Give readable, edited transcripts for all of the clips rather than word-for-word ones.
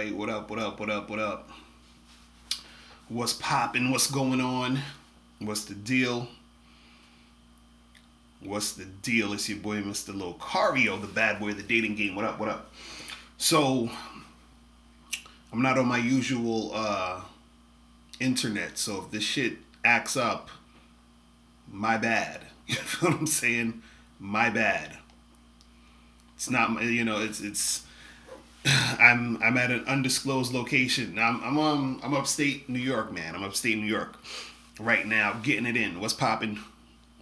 right? What up? What up? What up? What up? What's popping? What's going on? What's the deal? What's the deal? It's your boy, Mr. Locario, the bad boy of the dating game. What up? What up? So, I'm not on my usual internet, so if this shit acts up, my bad. You know what I'm saying? My bad. It's not, it's I'm at an undisclosed location. I'm upstate New York, man. I'm upstate New York right now, getting it in. What's popping?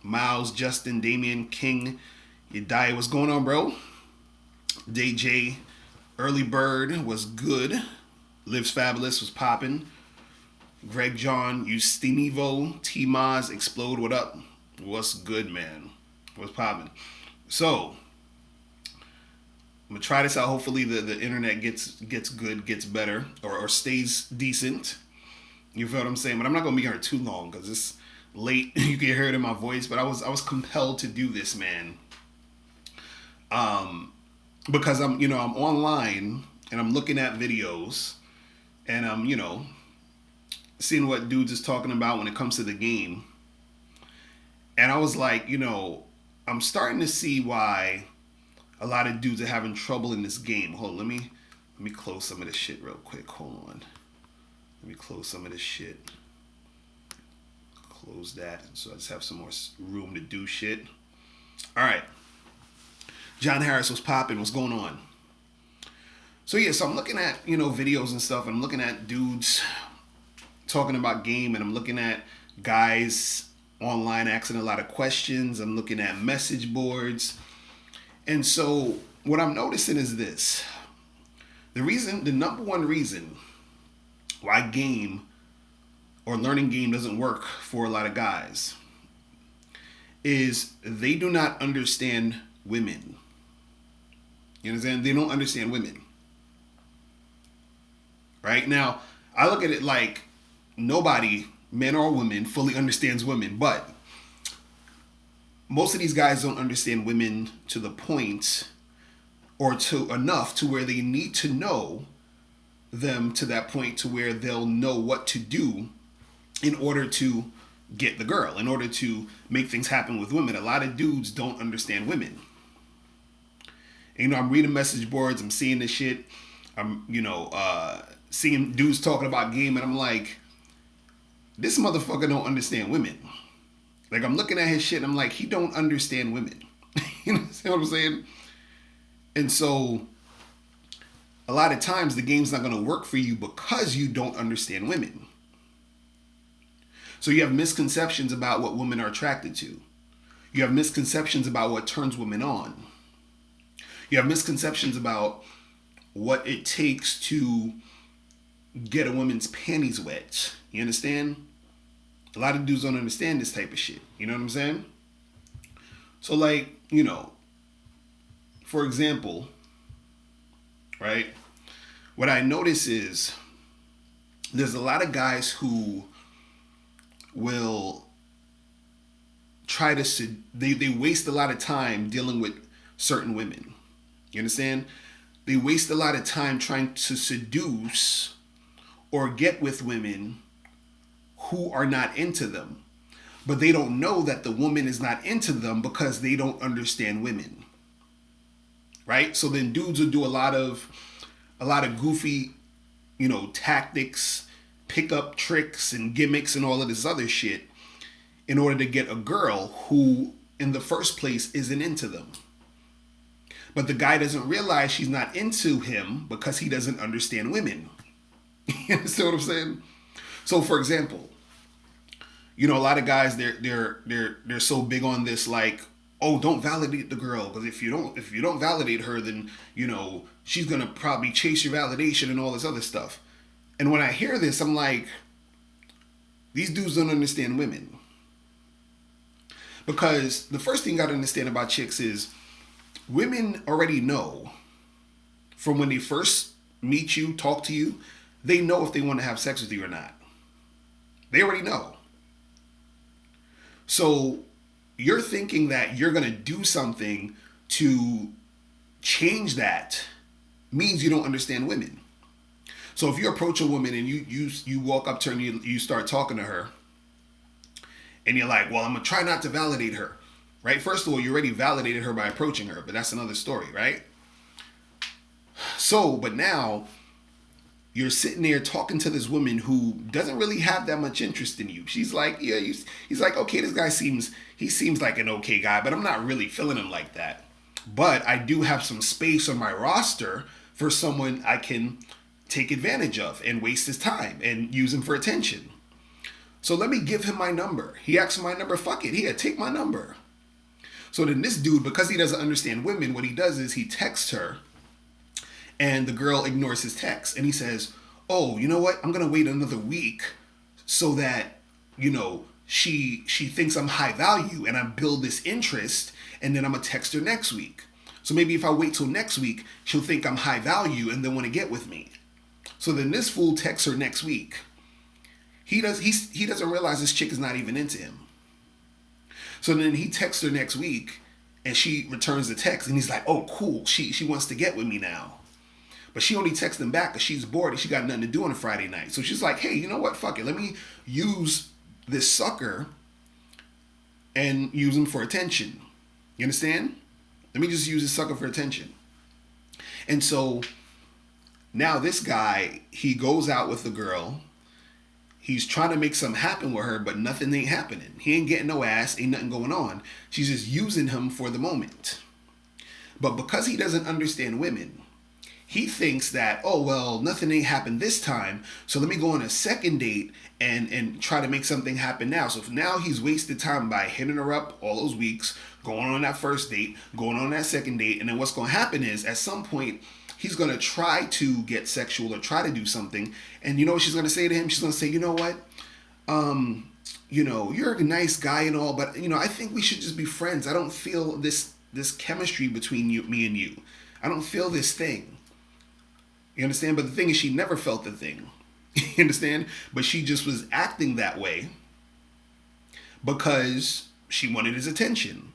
Miles, Justin, Damian, King, Yedaya, what's going on, bro? DJ, Early Bird was good. Lives Fabulous was popping. Greg John, Ustinivo, T Maz, Explode, what up? What's good, man? What's popping? So, I'm gonna try this out. Hopefully the internet gets good, gets better, or stays decent. You feel what I'm saying? But I'm not gonna be here too long because it's late. You can hear it in my voice, but I was compelled to do this, man. Because I'm online and I'm looking at videos and I'm seeing what dudes is talking about when it comes to the game. And I was like, I'm starting to see why a lot of dudes are having trouble in this game. Hold on, let me close some of this shit real quick. Hold on. Let me close some of this shit. Close that so I just have some more room to do shit. All right. John Harris was popping. What's going on? So yeah, so I'm looking at, videos and stuff. I'm looking at dudes talking about game, and I'm looking at guys online asking a lot of questions. I'm looking at message boards. And so what I'm noticing is this. The number one reason why game or learning game doesn't work for a lot of guys is they do not understand women. You understand? They don't understand women. Right? Now, I look at it like nobody, men or women, fully understands women, but most of these guys don't understand women to the point or to enough to where they need to know them to that point to where they'll know what to do in order to get the girl, in order to make things happen with women. A lot of dudes don't understand women. And, I'm reading message boards, I'm seeing this shit. I'm, seeing dudes talking about game, and I'm like, this motherfucker don't understand women. Like, I'm looking at his shit and I'm like, he don't understand women. You know what I'm saying? And so a lot of times the game's not going to work for you because you don't understand women. So you have misconceptions about what women are attracted to. You have misconceptions about what turns women on. You have misconceptions about what it takes to get a woman's panties wet. You understand? A lot of dudes don't understand this type of shit. You know what I'm saying? So, like, for example, right? What I notice is there's a lot of guys who will try to, they waste a lot of time dealing with certain women. You understand? They waste a lot of time trying to seduce or get with women who are not into them. But they don't know that the woman is not into them because they don't understand women. Right? So then dudes will do a lot of goofy, tactics, pickup tricks and gimmicks and all of this other shit in order to get a girl who in the first place isn't into them. But the guy doesn't realize she's not into him because he doesn't understand women. You understand what I'm saying? So for example, a lot of guys they're so big on this, like, oh, don't validate the girl, because if you don't validate her, then she's gonna probably chase your validation and all this other stuff. And when I hear this, I'm like, these dudes don't understand women. Because the first thing you gotta understand about chicks is women already know from when they first meet you, talk to you, they know if they want to have sex with you or not. They already know. So you're thinking that you're going to do something to change that means you don't understand women. So if you approach a woman and you walk up to her and you start talking to her, and you're like, well, I'm gonna try not to validate her, right? First of all, you already validated her by approaching her, but that's another story, right? So, but now you're sitting there talking to this woman who doesn't really have that much interest in you. She's like, yeah, he's like, okay, this guy seems like an okay guy, but I'm not really feeling him like that. But I do have some space on my roster for someone I can take advantage of and waste his time and use him for attention. So let me give him my number. He asked for my number. Fuck it. Here, take my number. So then this dude, because he doesn't understand women, what he does is he texts her and the girl ignores his text. And he says, oh, you know what? I'm going to wait another week so that, she thinks I'm high value and I build this interest, and then I'm going to text her next week. So maybe if I wait till next week, she'll think I'm high value and then want to get with me. So then this fool texts her next week. He doesn't realize this chick is not even into him. So then he texts her next week and she returns the text and he's like, oh, cool. She wants to get with me now. But she only texts him back because she's bored and she got nothing to do on a Friday night. So she's like, hey, you know what? Fuck it. Let me use this sucker and use him for attention. You understand? Let me just use this sucker for attention. And so now this guy, he goes out with the girl. He's trying to make something happen with her, but nothing ain't happening. He ain't getting no ass, ain't nothing going on. She's just using him for the moment. But because he doesn't understand women, he thinks that, oh, well, nothing ain't happened this time, so let me go on a second date and try to make something happen now. So now he's wasted time by hitting her up all those weeks, going on that first date, going on that second date, and then what's going to happen is at some point, he's going to try to get sexual or try to do something. And you know what she's going to say to him? She's going to say, you know what? You're a nice guy and all, but, I think we should just be friends. I don't feel this chemistry between me and you. I don't feel this thing. You understand? But the thing is, she never felt the thing. You understand? But she just was acting that way because she wanted his attention.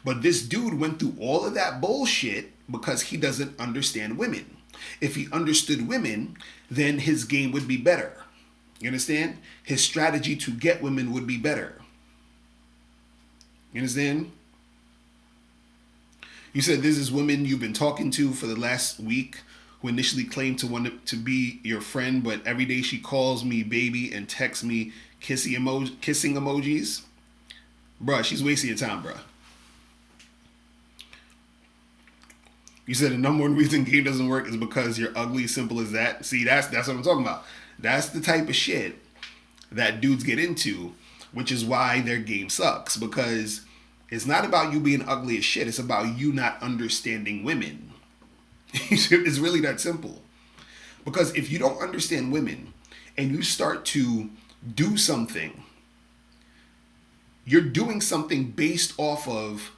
But this dude went through all of that bullshit because he doesn't understand women. If he understood women, then his game would be better. You understand? His strategy to get women would be better. You understand? You said this is women you've been talking to for the last week who initially claimed to want to be your friend, but every day she calls me baby and texts me kissing emojis. Bruh, she's wasting your time, bruh. You said the number one reason game doesn't work is because you're ugly, simple as that. See, that's what I'm talking about. That's the type of shit that dudes get into, which is why their game sucks. Because it's not about you being ugly as shit. It's about you not understanding women. It's really that simple. Because if you don't understand women and you start to do something, you're doing something based off of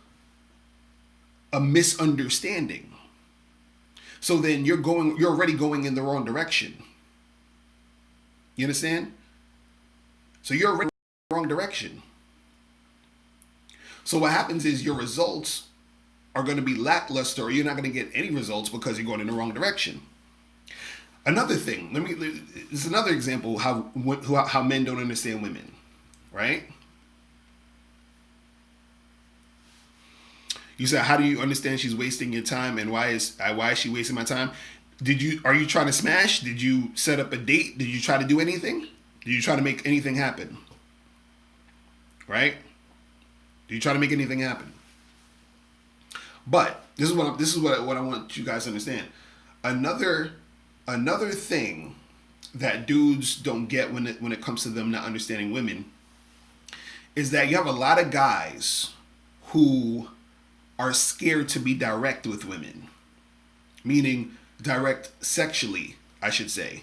a misunderstanding. So then you're already going in the wrong direction. You understand? So you're already in the wrong direction. So what happens is your results are going to be lackluster, or you're not going to get any results because you're going in the wrong direction. Another thing, this is another example how men don't understand women, right? You said, how do you understand she's wasting your time, and why is she wasting my time? Are you trying to smash? Did you set up a date? Did you try to do anything? Did you try to make anything happen? Right? Did you try to make anything happen? But this is what I want you guys to understand. Another thing that dudes don't get when it comes to them not understanding women is that you have a lot of guys who are scared to be direct with women, meaning direct sexually, I should say.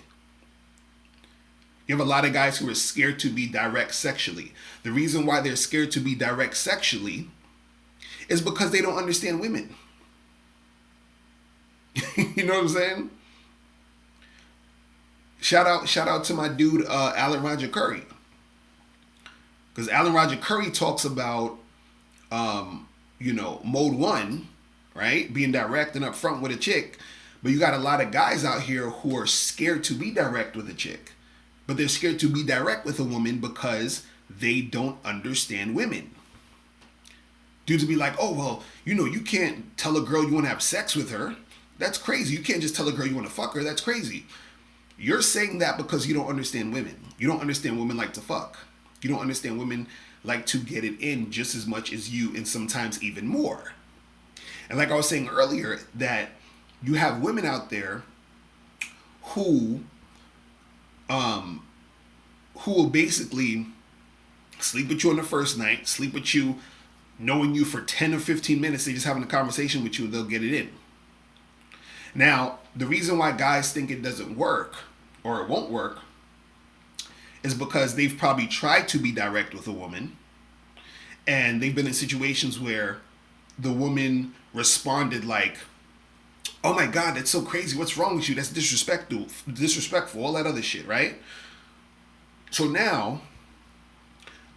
You have a lot of guys who are scared to be direct sexually. The reason why they're scared to be direct sexually is because they don't understand women. You know what I'm saying? Shout out to my dude, Alan Roger Curry. Because Alan Roger Curry talks about, mode one, right? Being direct and upfront with a chick. But you got a lot of guys out here who are scared to be direct with a chick. But they're scared to be direct with a woman because they don't understand women. Dudes will be like, oh, well, you can't tell a girl you want to have sex with her. That's crazy. You can't just tell a girl you want to fuck her. That's crazy. You're saying that because you don't understand women. You don't understand women like to fuck. You don't understand women like to get it in just as much as you, and sometimes even more. And like I was saying earlier, that you have women out there who will basically sleep with you on the first night, sleep with you knowing you for 10 or 15 minutes, they just having a conversation with you and they'll get it in. Now, the reason why guys think it doesn't work or it won't work is because they've probably tried to be direct with a woman and they've been in situations where the woman responded like, oh my God, that's so crazy. What's wrong with you? That's disrespectful, all that other shit, right? So now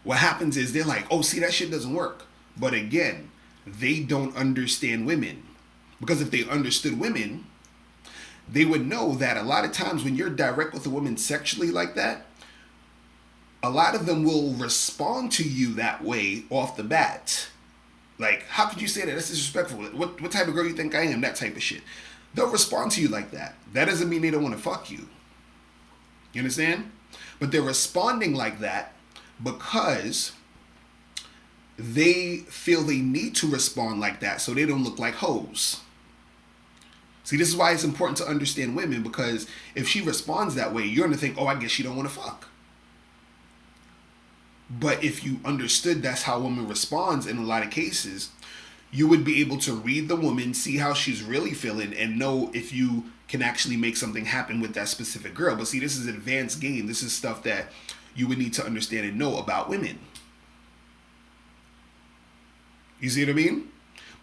what happens is they're like, oh, see, that shit doesn't work. But again, they don't understand women. Because if they understood women, they would know that a lot of times when you're direct with a woman sexually like that, a lot of them will respond to you that way off the bat. Like, how could you say that? That's disrespectful. What type of girl you think I am? That type of shit. They'll respond to you like that. That doesn't mean they don't want to fuck you. You understand? But they're responding like that because they feel they need to respond like that so they don't look like hoes. See, this is why it's important to understand women, because if she responds that way, you're going to think, oh, I guess she don't want to fuck. But if you understood that's how a woman responds in a lot of cases, you would be able to read the woman, see how she's really feeling, and know if you can actually make something happen with that specific girl. But see, this is an advanced game. This is stuff that you would need to understand and know about women. You see what I mean?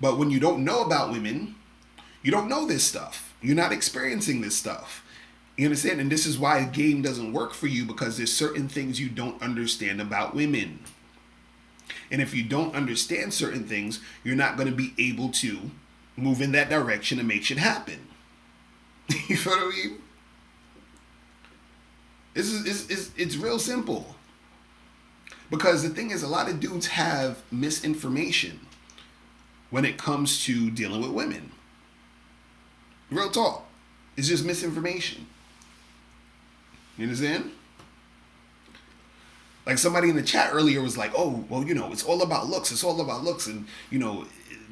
But when you don't know about women, you don't know this stuff. You're not experiencing this stuff. You understand? And this is why a game doesn't work for you, because there's certain things you don't understand about women. And if you don't understand certain things, you're not going to be able to move in that direction and make shit happen. You know what I mean? It's real simple. Because the thing is, a lot of dudes have misinformation when it comes to dealing with women. Real talk. It's just misinformation. You understand? Like somebody in the chat earlier was like, oh, well, it's all about looks. It's all about looks. And,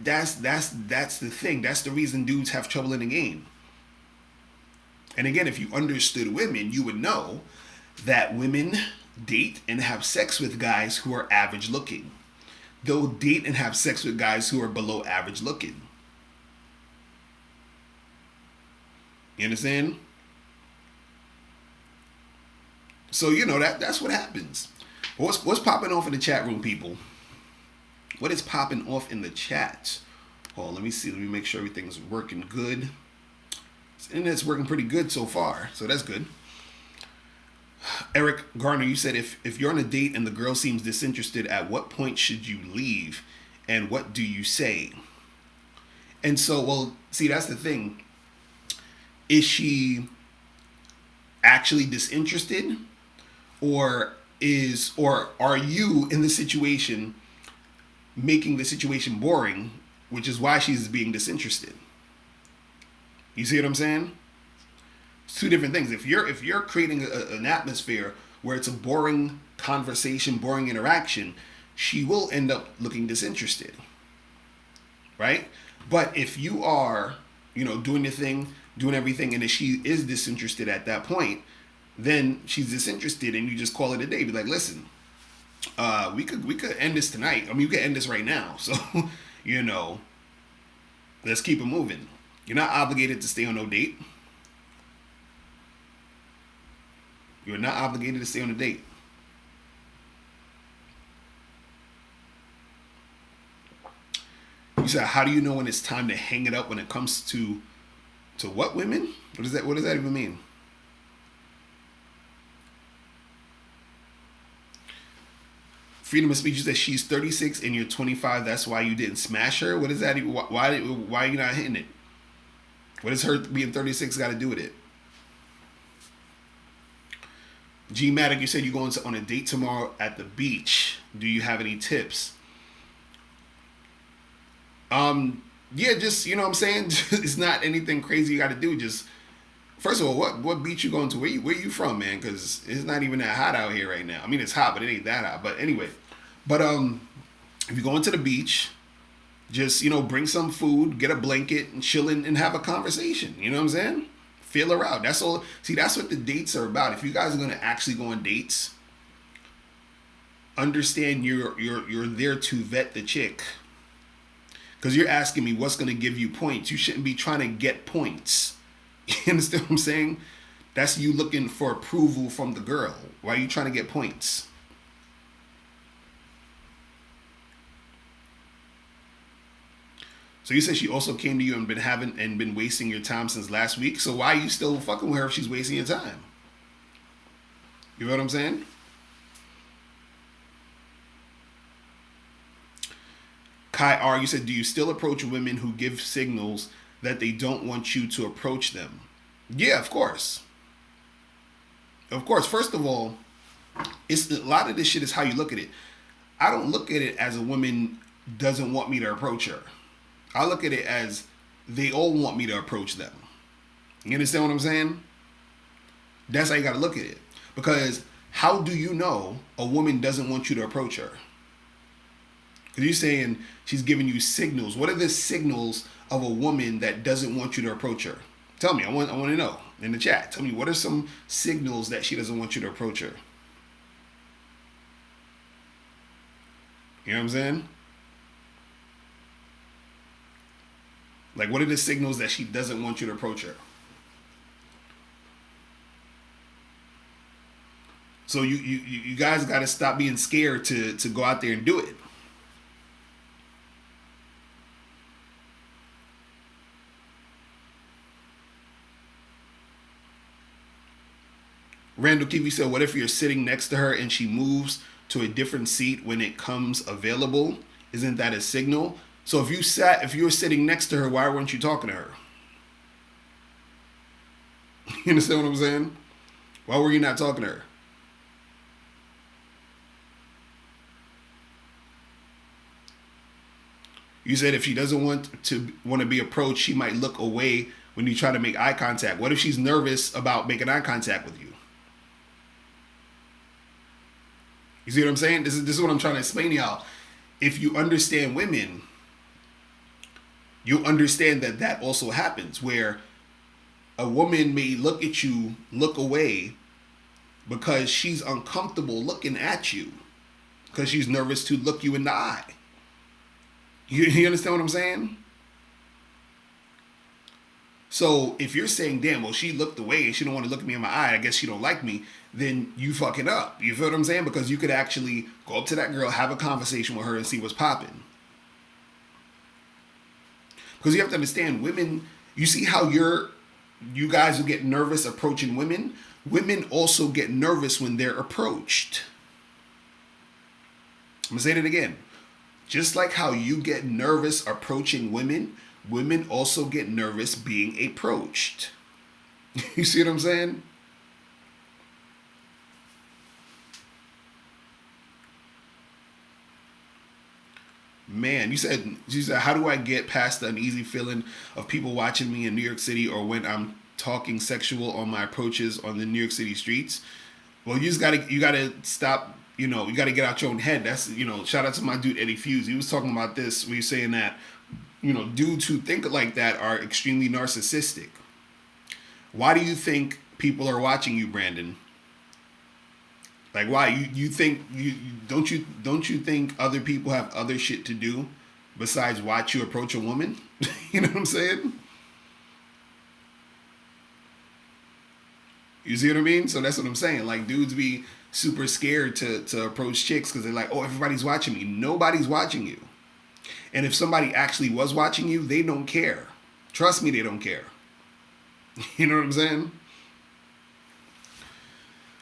that's the thing. That's the reason dudes have trouble in the game. And again, if you understood women, you would know that women date and have sex with guys who are average looking. They'll date and have sex with guys who are below average looking. You understand? So, that's what happens. What's popping off in the chat room, people? What is popping off in the chat? Oh, let me see. Let me make sure everything's working good. The internet's working pretty good so far, so that's good. Eric Garner, you said if you're on a date and the girl seems disinterested, at what point should you leave? And what do you say? And so, well, see, that's the thing. Is she actually disinterested? Or are you in the situation making the situation boring, which is why she's being disinterested? You see what I'm saying? It's two different things. If you're creating an atmosphere where it's a boring conversation, boring interaction, she will end up looking disinterested, right? But if you are, doing your thing, doing everything, and if she is disinterested at that point, then she's disinterested, and you just call it a day. Be like, listen, we could end this tonight. I mean, we could end this right now. So, let's keep it moving. You're not obligated to stay on no date. You're not obligated to stay on a date. You said, how do you know when it's time to hang it up when it comes to what women? What does that even mean? Freedom of speech is that she's 36 and you're 25. That's why you didn't smash her. What is that? Why are you not hitting it? What does her being 36 got to do with it? G Matic, you said you're going on a date tomorrow at the beach. Do you have any tips? Yeah, just you know what I'm saying. It's not anything crazy you got to do. Just first of all, what beach you going to? Where you from, man? Because it's not even that hot out here right now. I mean, it's hot, but it ain't that hot. But anyway, but if you go into the beach, just bring some food, get a blanket, and chill and have a conversation. You know what I'm saying? Feel her out. That's all. See, that's what the dates are about. If you guys are gonna actually go on dates, understand you're there to vet the chick. Because you're asking me what's gonna give you points. You shouldn't be trying to get points. You understand what I'm saying? That's you looking for approval from the girl. Why are you trying to get points? So you said she also came to you and been wasting your time since last week. So why are you still fucking with her if she's wasting your time? You know what I'm saying? Kai R, you said, do you still approach women who give signals that they don't want you to approach them? Yeah, of course. Of course. First of all, it's a lot of this shit is how you look at it. I don't look at it as a woman doesn't want me to approach her. I look at it as they all want me to approach them. You understand what I'm saying? That's how you got to look at it. Because how do you know a woman doesn't want you to approach her? Because you're saying she's giving you signals. What are the signals of a woman that doesn't want you to approach her? Tell me. I want to know in the chat. Tell me, what are some signals that she doesn't want you to approach her? You know what I'm saying? Like, what are the signals that she doesn't want you to approach her? So you guys got to stop being scared to go out there and do it. Randall Kiwi said, what if you're sitting next to her and she moves to a different seat when it comes available? Isn't that a signal? So if you were sitting next to her, why weren't you talking to her? You understand what I'm saying? Why were you not talking to her? You said if she doesn't want to be approached, she might look away when you try to make eye contact. What if she's nervous about making eye contact with you? You see what I'm saying? This is what I'm trying to explain to y'all. If you understand women, you'll understand that also happens, where a woman may look at you, look away, because she's uncomfortable looking at you, because she's nervous to look you in the eye. You understand what I'm saying? So if you're saying, damn, well, she looked away and she don't want to look at me in my eye, I guess she don't like me, then you fucking up. You feel what I'm saying? Because you could actually go up to that girl, have a conversation with her, and see what's popping. Because you have to understand, women, you see how you guys will get nervous approaching women? Women also get nervous when they're approached. I'm going to say that again. Just like how you get nervous approaching women, women also get nervous being approached. You see what I'm saying? Man, you said, how do I get past the uneasy feeling of people watching me in New York City, or when I'm talking sexual on my approaches on the New York City streets? Well, you gotta stop. You gotta get out your own head. That's, shout out to my dude Eddie Fuse. He was talking about this. Where he's saying that, dudes who think like that are extremely narcissistic. Why do you think people are watching you, Brandon? Like, why? You think don't you think other people have other shit to do besides watch you approach a woman? You know what I'm saying? You see what I mean? So that's what I'm saying. Like, dudes be super scared to approach chicks because they're like, oh, everybody's watching me. Nobody's watching you. And if somebody actually was watching you, they don't care. Trust me, they don't care. You know what I'm saying?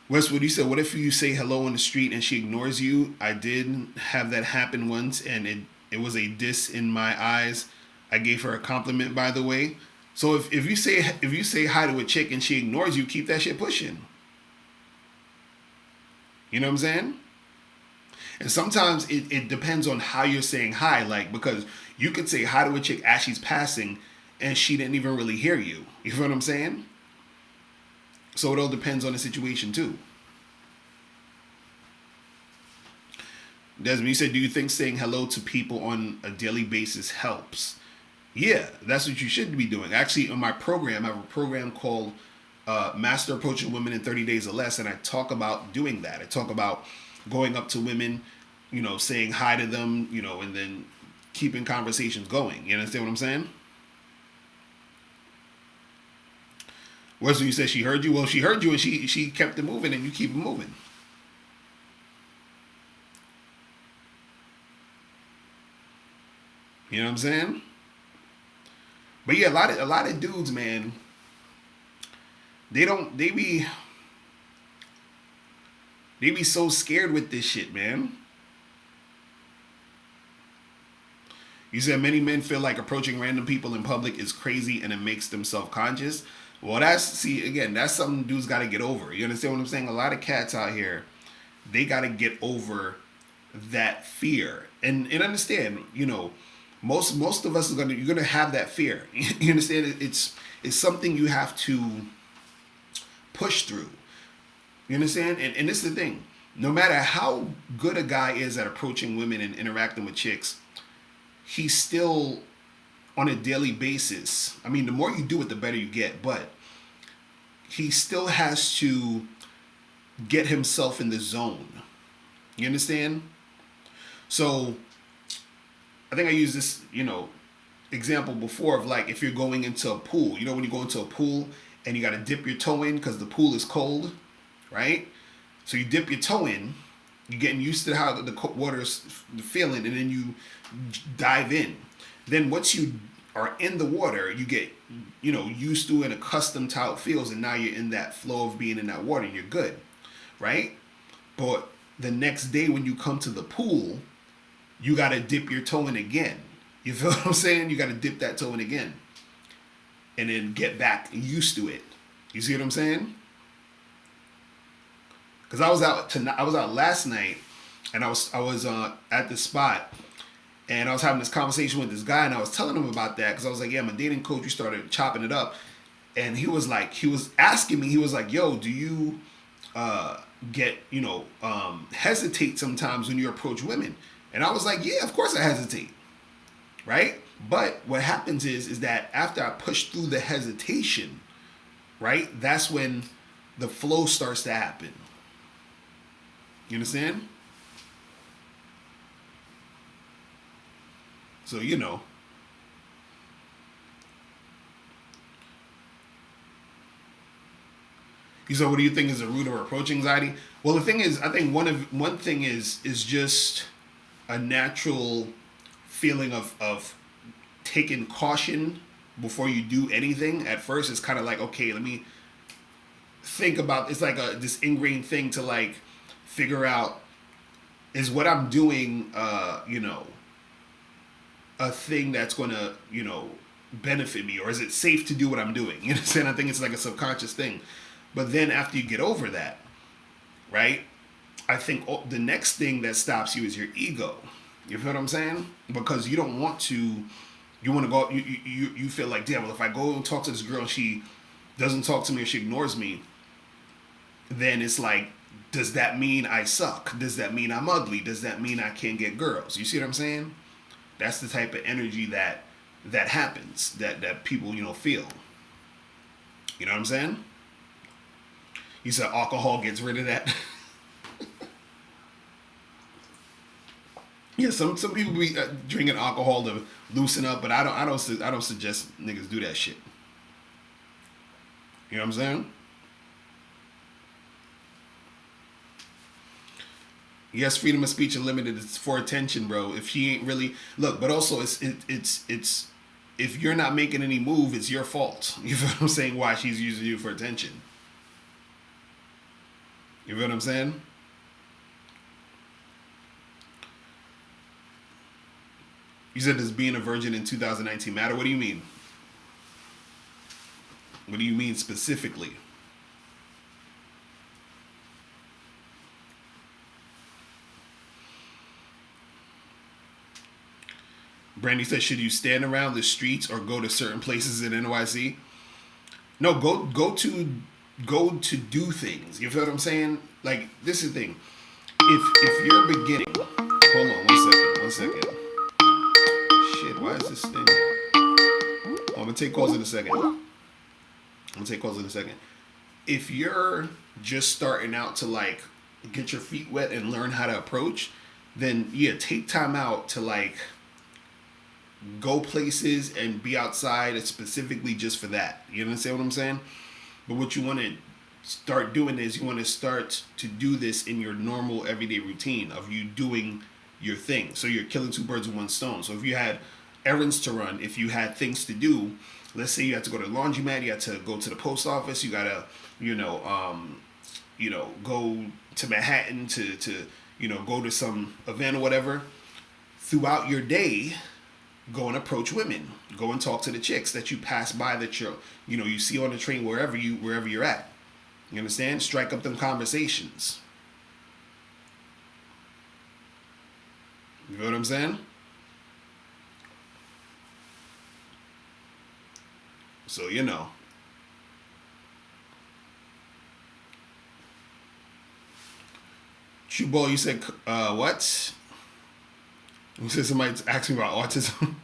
Westwood, you said, what if you say hello on the street and she ignores you? I did have that happen once, and it was a diss in my eyes. I gave her a compliment, by the way. So if you say hi to a chick and she ignores you, keep that shit pushing. You know what I'm saying? And sometimes it depends on how you're saying hi, like because you could say hi to a chick as she's passing and she didn't even really hear you. You feel what I'm saying? So it all depends on the situation too. Desmond, you said, do you think saying hello to people on a daily basis helps? Yeah, that's what you should be doing. Actually, on my program, I have a program called Master Approaching Women in 30 Days or Less, and I talk about doing that. I talk about going up to women, saying hi to them, and then keeping conversations going. You understand what I'm saying? Whereas when you said she heard you, well, she heard you and she kept it moving, and you keep it moving. You know what I'm saying? But yeah, a lot of dudes, man, they be so scared with this shit, man. You said many men feel like approaching random people in public is crazy and it makes them self conscious. Well, that's something dudes got to get over. You understand what I'm saying? A lot of cats out here, they got to get over that fear and understand. Most of us you're gonna have that fear. You understand? It's something you have to push through. You understand? And this is the thing. No matter how good a guy is at approaching women and interacting with chicks, he's still on a daily basis. I mean, the more you do it, the better you get. But he still has to get himself in the zone. You understand? So I think I used this, example before of like if you're going into a pool. You know when you go into a pool and you got to dip your toe in because the pool is cold, right? So you dip your toe in, you're getting used to how the water's feeling, and then you dive in. Then once you are in the water, you get used to and accustomed to how it feels, and now you're in that flow of being in that water, and you're good, right? But the next day when you come to the pool, you got to dip your toe in again. You feel what I'm saying? You got to dip that toe in again, and then get back used to it. You see what I'm saying? Because I was out last night, and I was at the spot, and I was having this conversation with this guy, and I was telling him about that because I was like, yeah, I'm a dating coach. We started chopping it up, and he was asking me, he was like, yo, do you get hesitate sometimes when you approach women? And I was like, yeah, of course I hesitate, right? But what happens is that after I push through the hesitation, right, that's when the flow starts to happen. You understand? So You said, what do you think is the root of approach anxiety? Well, the thing is, I think one thing is just a natural feeling of taking caution before you do anything. At first, it's kind of like, okay, let me think about. It's like this ingrained thing to like figure out, is what I'm doing, a thing that's gonna, benefit me, or is it safe to do what I'm doing? You understand? I think it's like a subconscious thing. But then after you get over that, right? I think the next thing that stops you is your ego. You feel what I'm saying? Because you don't want to. You want to go. You feel like, damn. Well, if I go and talk to this girl, and she doesn't talk to me, or she ignores me, then it's like, does that mean I suck? Does that mean I'm ugly? Does that mean I can't get girls? You see what I'm saying? That's the type of energy that happens. That people feel. You know what I'm saying? You said alcohol gets rid of that. Yeah, some people be drinking alcohol to loosen up, but I don't suggest niggas do that shit. You know what I'm saying? Yes, freedom of speech unlimited. It's for attention, bro. If she ain't really look, but also it's if you're not making any move, it's your fault. You feel what I'm saying? Why she's using you for attention? You feel what I'm saying? You said, does being a virgin in 2019 matter? What do you mean? What do you mean specifically? Brandy says, should you stand around the streets or go to certain places in NYC? No, go to do things. You feel what I'm saying? Like, this is the thing. If you're beginning, hold on one second. Shit, why is this thing? I'm gonna take calls in a second. If you're just starting out to like get your feet wet and learn how to approach, then yeah, take time out to like go places and be outside specifically just for that. You understand what I'm saying? But what you want to start doing is you want to start to do this in your normal everyday routine of you doing your thing. So you're killing two birds with one stone. So if you had errands to run, if you had things to do, let's say you had to go to the laundromat, you had to go to the post office, you gotta, go to Manhattan to go to some event or whatever. Throughout your day, go and approach women. Go and talk to the chicks that you pass by that you see on the train wherever you're at. You understand? Strike up them conversations. You know what I'm saying? So True Ball, you said what? You said somebody asked me about autism.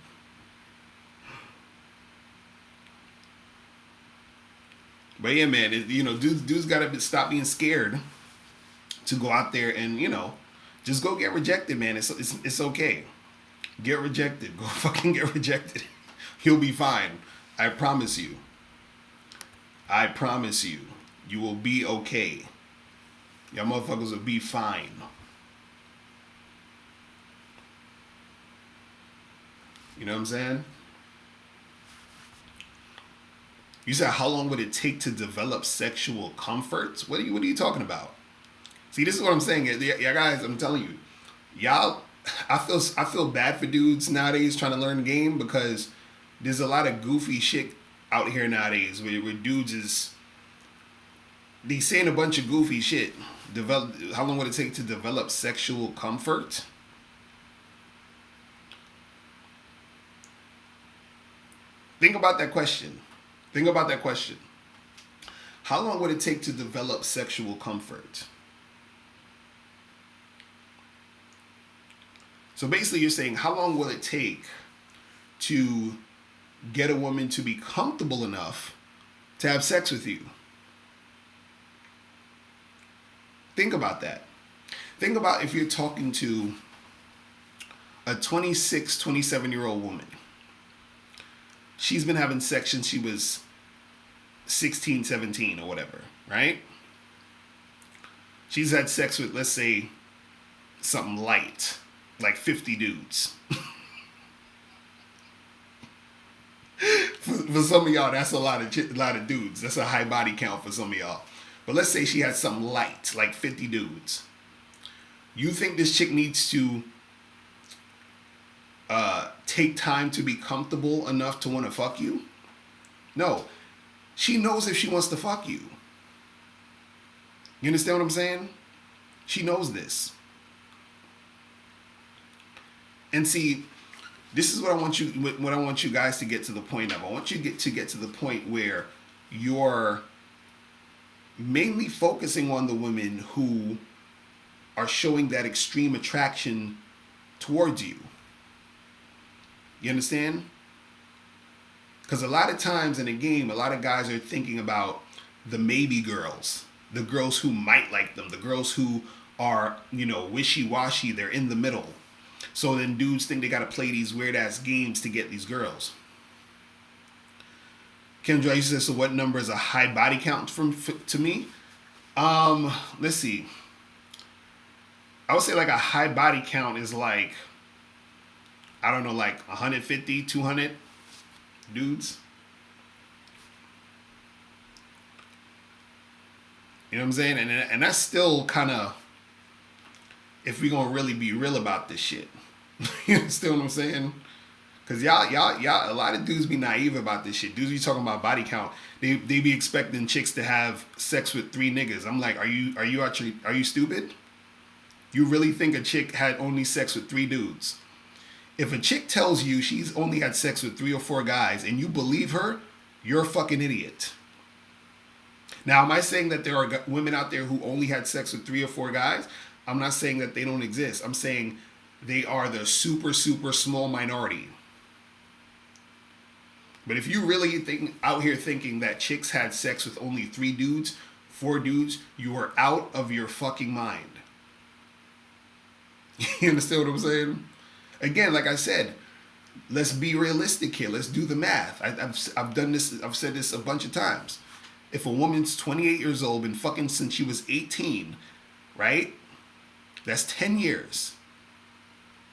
But yeah, man, dudes gotta stop being scared to go out there and just go get rejected, man. It's okay. Get rejected. Go fucking get rejected. You'll be fine. I promise you. I promise you. You will be okay. Y'all motherfuckers will be fine. You know what I'm saying? You said how long would it take to develop sexual comfort? What are you talking about? See, this is what I'm saying. Yeah, guys, I'm telling you, y'all. I feel bad for dudes nowadays trying to learn the game because there's a lot of goofy shit out here nowadays where dudes is they saying a bunch of goofy shit. How long would it take to develop sexual comfort? Think about that question. How long would it take to develop sexual comfort? So basically you're saying how long will it take to get a woman to be comfortable enough to have sex with you? Think about that. Think about if you're talking to a 26, 27-year-old woman. She's been having sex since she was 16, 17 or whatever, right? She's had sex with, let's say, something light, like 50 dudes. For some of y'all, that's a lot of dudes. That's a high body count for some of y'all. But let's say she had something light, like 50 dudes. You think this chick needs to take time to be comfortable enough to want to fuck you? No. She knows if she wants to fuck you. You understand what I'm saying? She knows this. And see, this is what I want you guys to get to the point of. I want you to get to the point where you're mainly focusing on the women who are showing that extreme attraction towards you. You understand? Because a lot of times in a game, a lot of guys are thinking about the maybe girls, the girls who might like them, the girls who are, wishy-washy, they're in the middle. So then dudes think they got to play these weird-ass games to get these girls. Kendra, you said, so what number is a high body count to me? Let's see. I would say like a high body count is like, I don't know, like 150, 200 dudes. You know what I'm saying? And that's still kind of, if we're going to really be real about this shit. You understand what I'm saying? Cause y'all, a lot of dudes be naive about this shit. Dudes be talking about body count. They be expecting chicks to have sex with 3 niggas. I'm like, are you stupid? You really think a chick had only sex with 3 dudes? If a chick tells you she's only had sex with 3 or 4 guys and you believe her, you're a fucking idiot. Now, am I saying that there are women out there who only had sex with 3 or 4 guys? I'm not saying that they don't exist. I'm saying they are the super, super small minority. But if you really think out here thinking that chicks had sex with only 3 dudes, 4 dudes, you are out of your fucking mind. You understand what I'm saying? Again, like I said, let's be realistic here. Let's do the math. I've done this. I've said this a bunch of times. If a woman's 28 years old, been fucking since she was 18, right? That's 10 years.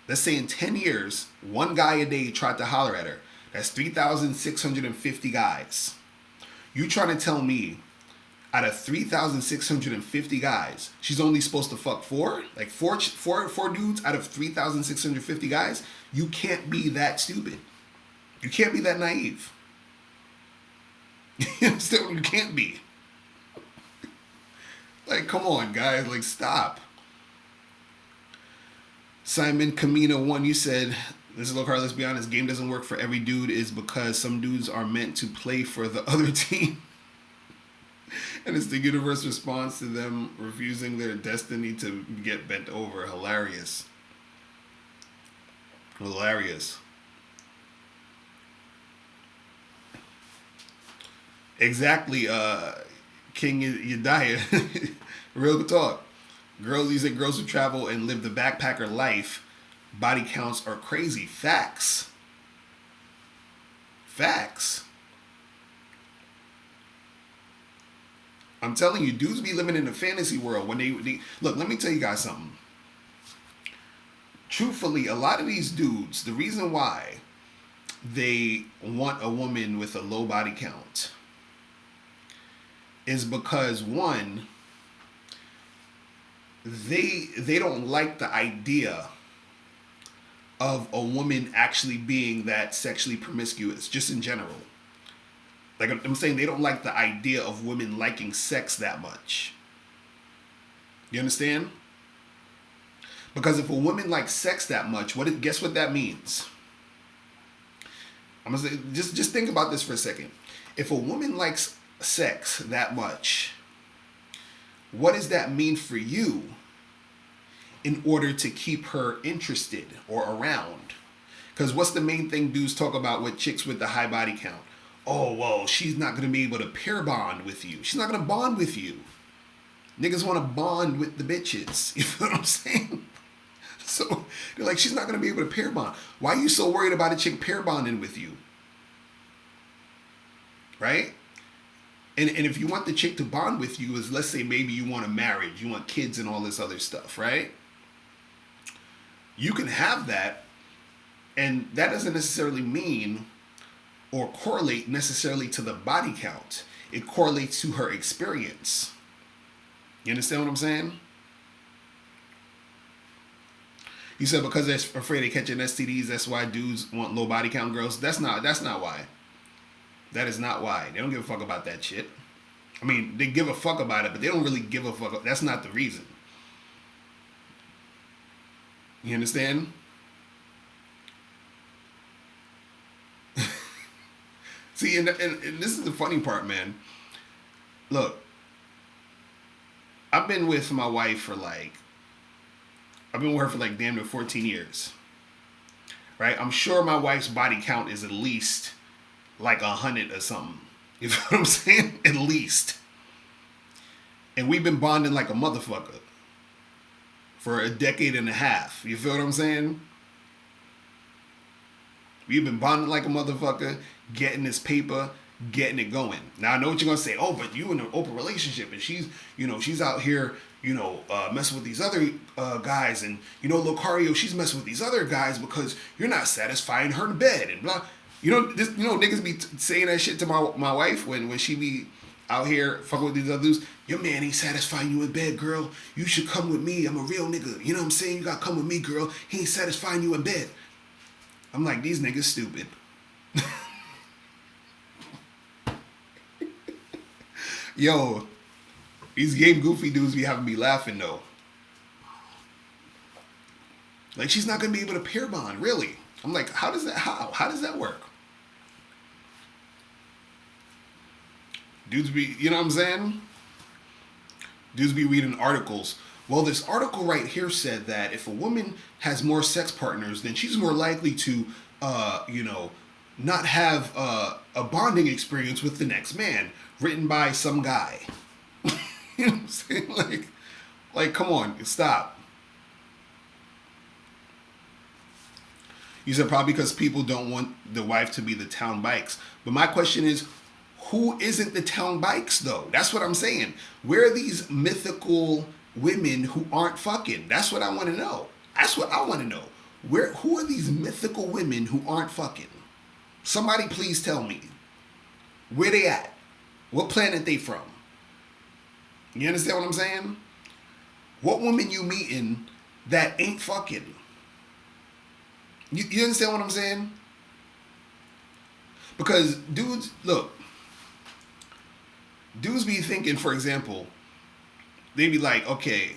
Let's say in 10 years, one guy a day tried to holler at her. That's 3,650 guys. You trying to tell me out of 3,650 guys, she's only supposed to fuck 4? Like four dudes out of 3,650 guys? You can't be that stupid. You can't be that naive. You understand? You can't be. Like, come on, guys. Like, stop. Simon Camino 1, you said, this is Locario, let's be honest, game doesn't work for every dude is because some dudes are meant to play for the other team. And it's the universe response to them refusing their destiny to get bent over. Hilarious. Hilarious. Exactly, King Yedaya. Real talk. Girls, you said girls who travel and live the backpacker life, body counts are crazy. Facts. Facts. I'm telling you, dudes be living in a fantasy world when they look, let me tell you guys something. Truthfully, a lot of these dudes, the reason why they want a woman with a low body count is because, one, they don't like the idea of a woman actually being that sexually promiscuous, just in general. Like I'm saying, they don't like the idea of women liking sex that much. You understand? Because if a woman likes sex that much, guess what that means? I'm gonna say, just think about this for a second. If a woman likes sex that much, what does that mean for you in order to keep her interested or around? Because what's the main thing dudes talk about with chicks with the high body count? Oh, well, she's not going to be able to pair bond with you. She's not going to bond with you. Niggas want to bond with the bitches. You feel what I'm saying? So they're like, she's not going to be able to pair bond. Why are you so worried about a chick pair bonding with you? Right? And if you want the chick to bond with you, is let's say maybe you want a marriage, you want kids and all this other stuff, right? You can have that, and that doesn't necessarily mean or correlate necessarily to the body count. It correlates to her experience. You understand what I'm saying? You said because they're afraid of catching STDs, that's why dudes want low body count girls. That's not why. That is not why. They don't give a fuck about that shit. I mean, they give a fuck about it, but they don't really give a fuck. That's not the reason. You understand? See, and this is the funny part, man. Look, I've been with my wife for I've been with her for damn near 14 years. Right? I'm sure my wife's body count is at least 100 or something. You know what I'm saying? At least. And we've been bonding like a motherfucker for a decade and a half. You feel what I'm saying? We've been bonding like a motherfucker, getting this paper, getting it going. Now I know what you're gonna say. Oh, but you in an open relationship, and she's out here, messing with these other guys, and Locario, she's messing with these other guys because you're not satisfying her in bed, and blah. Niggas be saying that shit to my wife when she be out here fucking with these other dudes. Your man ain't satisfying you in bed, girl. You should come with me. I'm a real nigga. You know what I'm saying? You gotta come with me, girl. He ain't satisfying you in bed. I'm like, these niggas stupid. Yo, these game goofy dudes be having me laughing though. Like she's not gonna be able to pair bond, really. I'm like, how does that how does that work? Dudes be, you know what I'm saying? Dudes be reading articles. Well, this article right here said that if a woman has more sex partners, then she's more likely to, not have a bonding experience with the next man. Written by some guy. You know what I'm saying? Like, come on, stop. You said probably because people don't want the wife to be the town bikes. But my question is, who isn't the town bikes though? That's what I'm saying. Where are these mythical women who aren't fucking? That's what I want to know. That's what I want to know. Who are these mythical women who aren't fucking? Somebody please tell me. Where they at? What planet they from? You understand what I'm saying? What woman you meeting that ain't fucking? You understand what I'm saying? Because dudes, look, dudes be thinking, for example, they be like, okay,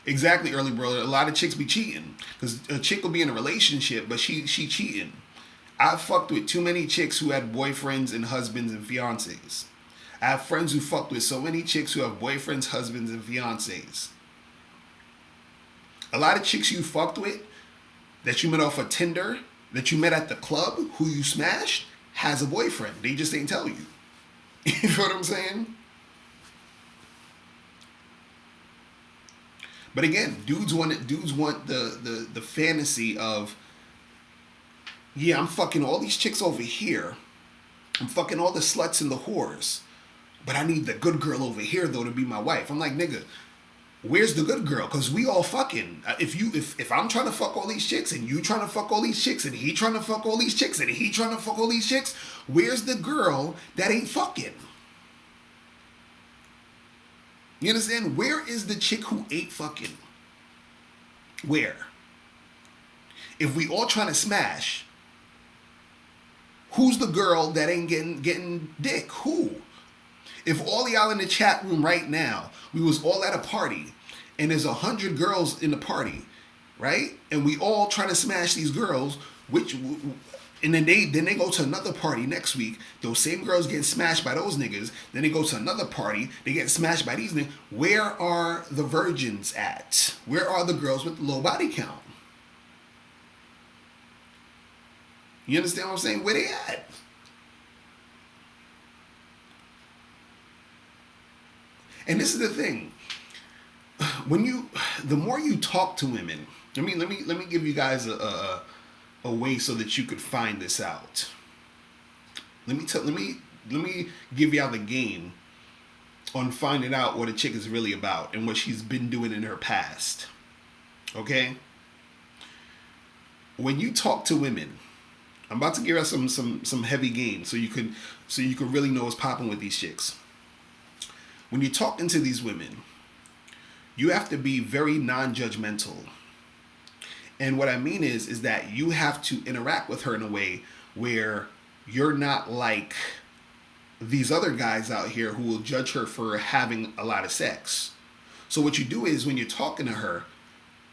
exactly, early brother. A lot of chicks be cheating because a chick will be in a relationship, but she cheating. I fucked with too many chicks who had boyfriends and husbands and fiancés. I have friends who fucked with so many chicks who have boyfriends, husbands, and fiancés. A lot of chicks you fucked with that you met off of Tinder, that you met at the club, who you smashed, has a boyfriend. They just ain't tell you. You know what I'm saying? But again, dudes want the fantasy of, yeah, I'm fucking all these chicks over here. I'm fucking all the sluts and the whores. But I need the good girl over here though to be my wife. I'm like, nigga, where's the good girl? Cause we all fucking. If I'm trying to fuck all these chicks and you trying to fuck all these chicks and he trying to fuck all these chicks and he trying to fuck all these chicks, where's the girl that ain't fucking? You understand? Where is the chick who ain't fucking? Where? If we all trying to smash, who's the girl that ain't getting dick? Who? If all y'all in the chat room right now, we was all at a party, and there's 100 girls in the party, right? And we all trying to smash these girls, and then they go to another party next week. Those same girls getting smashed by those niggas. Then they go to another party. They get smashed by these niggas. Where are the virgins at? Where are the girls with the low body count? You understand what I'm saying? Where they at? And this is the thing. The more you talk to women, let me give you guys a way so that you could find this out. Let me give y'all the game on finding out what a chick is really about and what she's been doing in her past. Okay? When you talk to women, I'm about to give us some heavy game so you can really know what's popping with these chicks. When you're talking to these women, you have to be very non-judgmental. And what I mean is that you have to interact with her in a way where you're not like these other guys out here who will judge her for having a lot of sex. So what you do is when you're talking to her,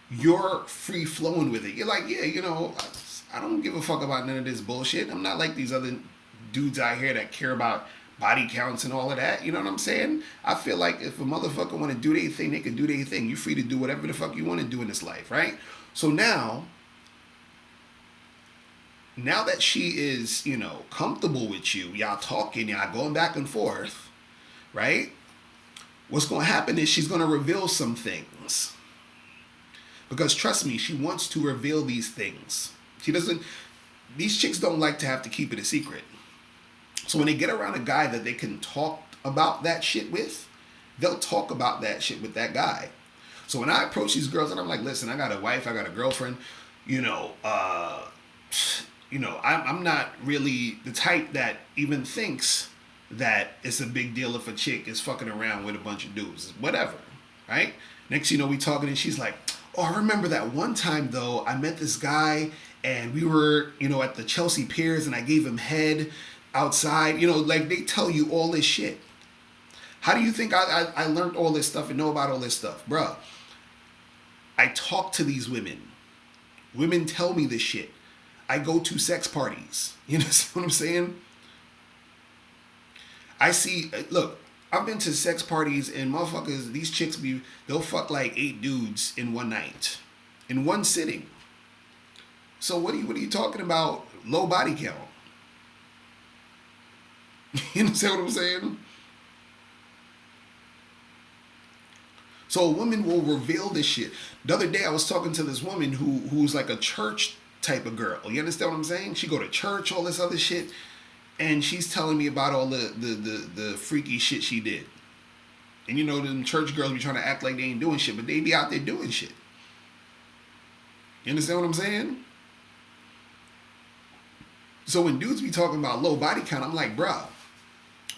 you're free flowing with it. You're like, yeah, I don't give a fuck about none of this bullshit. I'm not like these other dudes out here that care about body counts and all of that. You know what I'm saying? I feel like if a motherfucker want to do their thing, they can do their thing. You're free to do whatever the fuck you want to do in this life, right? So now that she is, comfortable with you, y'all talking, y'all going back and forth, right? What's going to happen is she's going to reveal some things. Because trust me, she wants to reveal these things. These chicks don't like to have to keep it a secret. So when they get around a guy that they can talk about that shit with, they'll talk about that shit with that guy. So when I approach these girls and I'm like, listen, I got a wife, I got a girlfriend, I'm not really the type that even thinks that it's a big deal if a chick is fucking around with a bunch of dudes. Whatever, right? Next we talking and she's like, oh, I remember that one time though, I met this guy and we were, at the Chelsea Piers, and I gave him head outside. Like they tell you all this shit. How do you think I learned all this stuff and know about all this stuff, bruh? I talk to these women. Women tell me this shit. I go to sex parties. You know what I'm saying? I see, look, I've been to sex parties and motherfuckers, these chicks they'll fuck like 8 dudes in one night, in one sitting. So what are you talking about? Low body count. You understand what I'm saying? So a woman will reveal this shit. The other day I was talking to this woman who's like a church type of girl. You understand what I'm saying? She go to church, all this other shit, and she's telling me about all the freaky shit she did. And them church girls be trying to act like they ain't doing shit, but they be out there doing shit. You understand what I'm saying? So when dudes be talking about low body count, I'm like, bruh,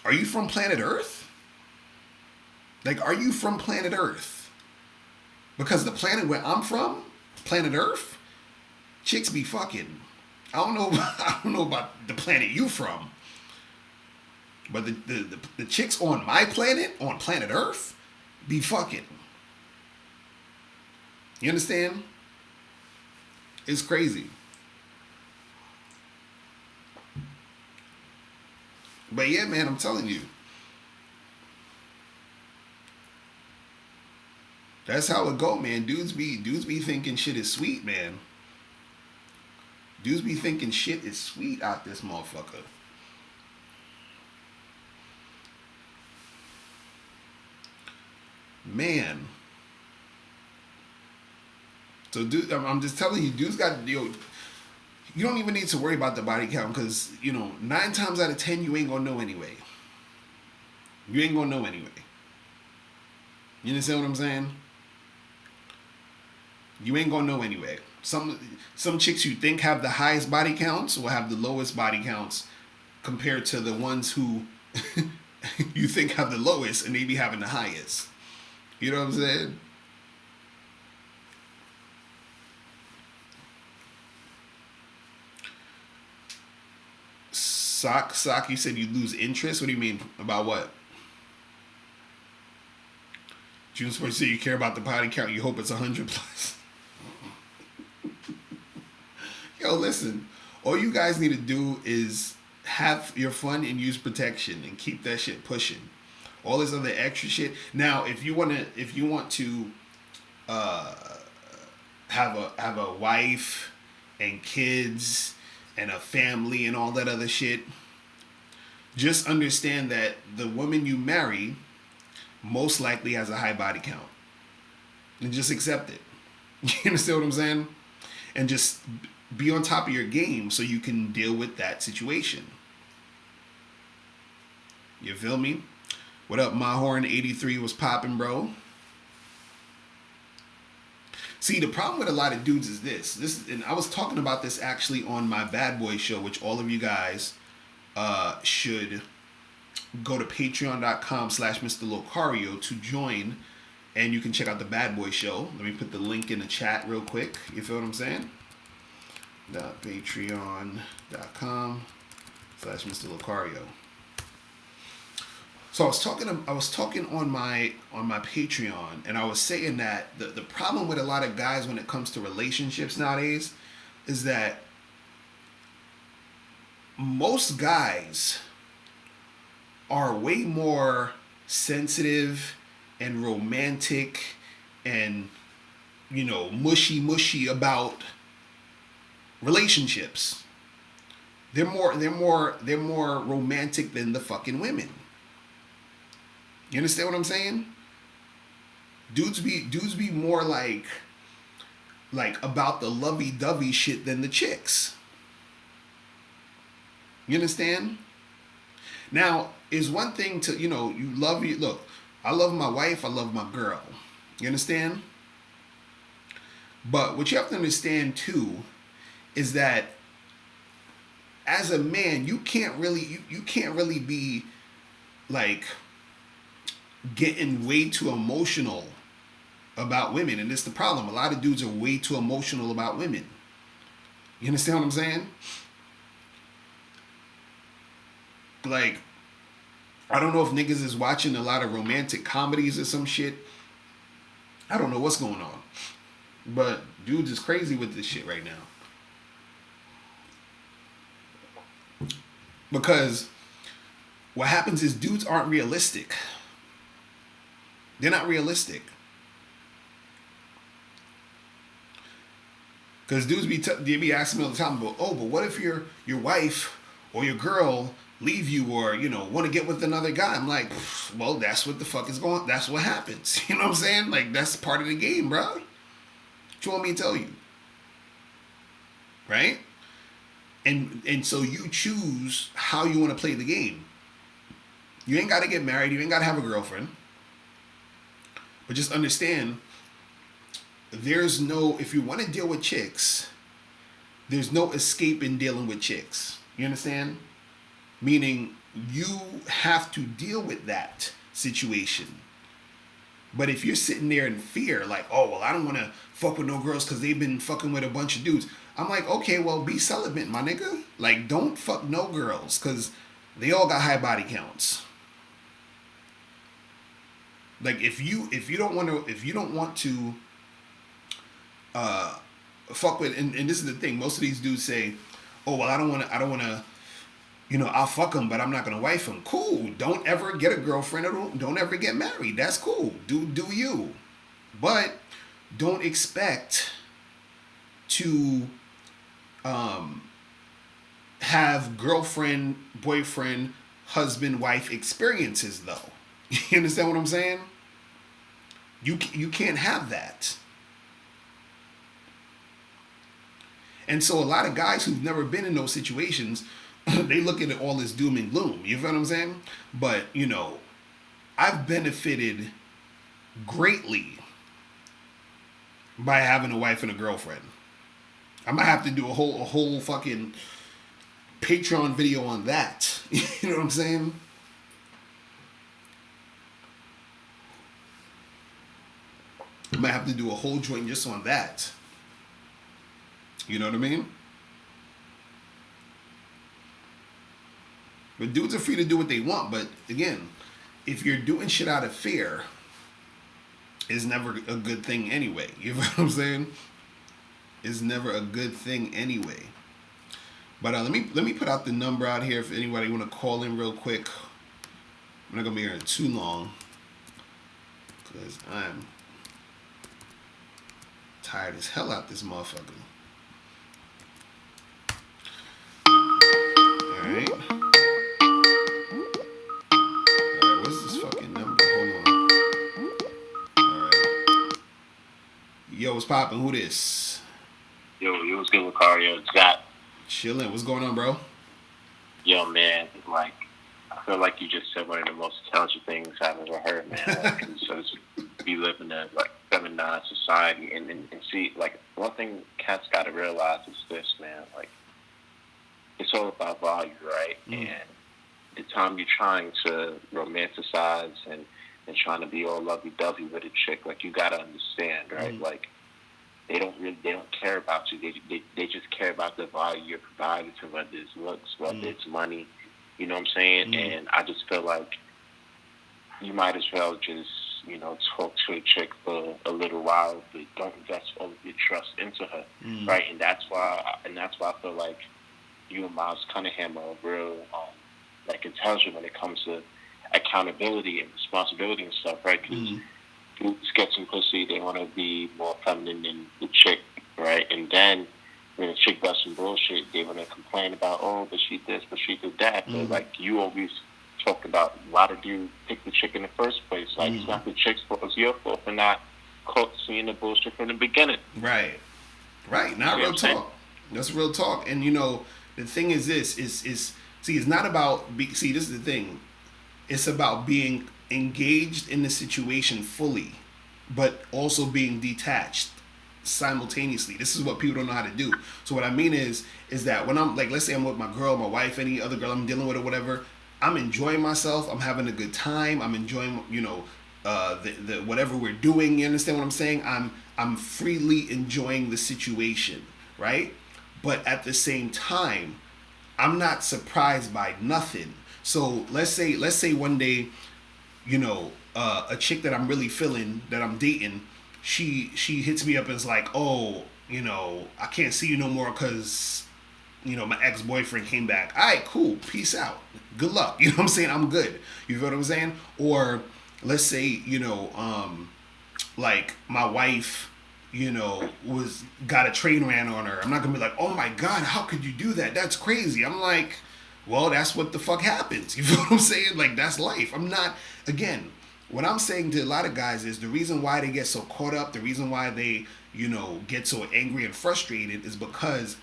are you from planet Earth? Like, are you from planet Earth? Because the planet where I'm from, planet Earth, chicks be fucking. I don't know about the planet you from. But the chicks on my planet, on planet Earth, be fucking. You understand? It's crazy. But yeah, man, I'm telling you. That's how it go, man. Dudes be thinking shit is sweet, man. Dudes be thinking shit is sweet out this motherfucker. Man. So, dude, I'm just telling you, dudes got, you don't even need to worry about the body count because, 9 times out of 10, you ain't gonna know anyway. You ain't gonna know anyway. You understand what I'm saying? You ain't gonna know anyway. Some chicks you think have the highest body counts will have the lowest body counts compared to the ones who you think have the lowest and they be having the highest. You know what I'm saying? Sock, you said you lose interest? What do you mean? About what? June supposed to say you care about the body count, you hope it's 100 plus. Yo, listen, all you guys need to do is have your fun and use protection and keep that shit pushing. All this other extra shit. Now, if you want to have a wife and kids and a family and all that other shit, just understand that the woman you marry most likely has a high body count. And just accept it. You understand what I'm saying? And just be on top of your game so you can deal with that situation. You feel me? What up, Mahorn83 was popping, bro? See, the problem with a lot of dudes is this, and I was talking about this actually on my Bad Boy show, which all of you guys should go to patreon.com/Mr. Locario to join, and you can check out the Bad Boy show. Let me put the link in the chat real quick. You feel what I'm saying? Patreon.com/Mr. Locario. So I was talking on my Patreon, and I was saying that the problem with a lot of guys when it comes to relationships nowadays is that most guys are way more sensitive and romantic and mushy about relationships. They're more romantic than the fucking women. You understand what I'm saying? Dudes be more like about the lovey-dovey shit than the chicks. You understand? Now, it's one thing to, look, I love my wife, I love my girl. You understand? But what you have to understand too is that as a man, you can't really be like getting way too emotional about women. And it's the problem. A lot of dudes are way too emotional about women. You understand what I'm saying? Like, I don't know if niggas is watching a lot of romantic comedies or some shit. I don't know what's going on. But dudes is crazy with this shit right now. Because what happens is dudes aren't realistic. They're not realistic. Because dudes they be asking me all the time about, oh, but what if your wife or your girl leave you or, want to get with another guy? I'm like, well, that's what the fuck is going on. That's what happens. You know what I'm saying? Like, that's part of the game, bro. What you want me to tell you? Right? And so you choose how you want to play the game. You ain't got to get married. You ain't got to have a girlfriend. But just understand, there's no, if you want to deal with chicks, there's no escape in dealing with chicks. You understand? Meaning you have to deal with that situation. But if you're sitting there in fear, like, oh, well, I don't want to fuck with no girls because they've been fucking with a bunch of dudes. I'm like, okay, well, be celibate, my nigga. Like, don't fuck no girls because they all got high body counts. Like, if you don't want to fuck with, and this is the thing, most of these dudes say, oh, well, I don't want to, I'll fuck him, but I'm not gonna wife him. Cool. Don't ever get a girlfriend or don't ever get married. That's cool. Do you. But don't expect to have girlfriend, boyfriend, husband, wife experiences though. You understand what I'm saying? You can't have that. And so a lot of guys who've never been in those situations, they look at it all as doom and gloom. You feel what I'm saying? But, I've benefited greatly by having a wife and a girlfriend. I might have to do a whole fucking Patreon video on that. You know what I'm saying? I might have to do a whole joint just on that. You know what I mean? But dudes are free to do what they want. But again, if you're doing shit out of fear, it's never a good thing anyway. You know what I'm saying? It's never a good thing anyway. But let me put out the number out here if anybody want to call in real quick. I'm not gonna be here too long because I'm tired as hell out this motherfucker. Alright. Alright, what's this fucking number? Hold on. Alright. Yo, what's poppin'? Who this? Yo, what's good, Locario? It's Zach. Chillin'. What's going on, bro? Yo, man, I feel like you just said one of the most intelligent things I've ever heard, man. So we live in a feminized society, and see, one thing cats got to realize is this, man. It's all about value, right? And the time you're trying to romanticize and trying to be all lovey-dovey with a chick, you got to understand, right? They don't care about you. They just care about the value you're providing to, whether it's looks, whether it's money. You know what I'm saying? And I just feel like you might as well just, talk to a chick for a little while, but don't invest all of your trust into her, right? And that's why I feel like you and Miles Cunningham are real, intelligent when it comes to accountability and responsibility and stuff, right? Because dudes get some pussy, they want to be more feminine than the chick, right? And then when a chick does some bullshit, they want to complain about, oh, but she this, but she did that. But you always talk about, why did you pick the chick in the first place? It's not the chick's fault, it's your fault for not seeing the bullshit from the beginning. Right. Not real talk. That's real talk. And the thing is this is see, it's not about this is the thing. It's about being engaged in the situation fully, but also being detached simultaneously. This is what people don't know how to do. So what I mean is that when I'm let's say I'm with my girl, my wife, any other girl I'm dealing with or whatever, I'm enjoying myself. I'm having a good time. I'm enjoying, the whatever we're doing. You understand what I'm saying? I'm freely enjoying the situation, right? but at the same time, I'm not surprised by nothing. So let's say one day, a chick that I'm really feeling, that I'm dating, she hits me up and is like, oh, I can't see you no more because my ex boyfriend came back. All right, cool, peace out, good luck. You know what I'm saying? I'm good. You feel what I'm saying? Or let's say, like my wife, was got a train ran on her. I'm not gonna be like, oh my god, how could you do that? That's crazy. I'm like, well, that's what the fuck happens. You feel what I'm saying? Like, that's life. I'm not, again, what I'm saying to a lot of guys is the reason why they get so caught up, the reason why they, get so angry and frustrated is because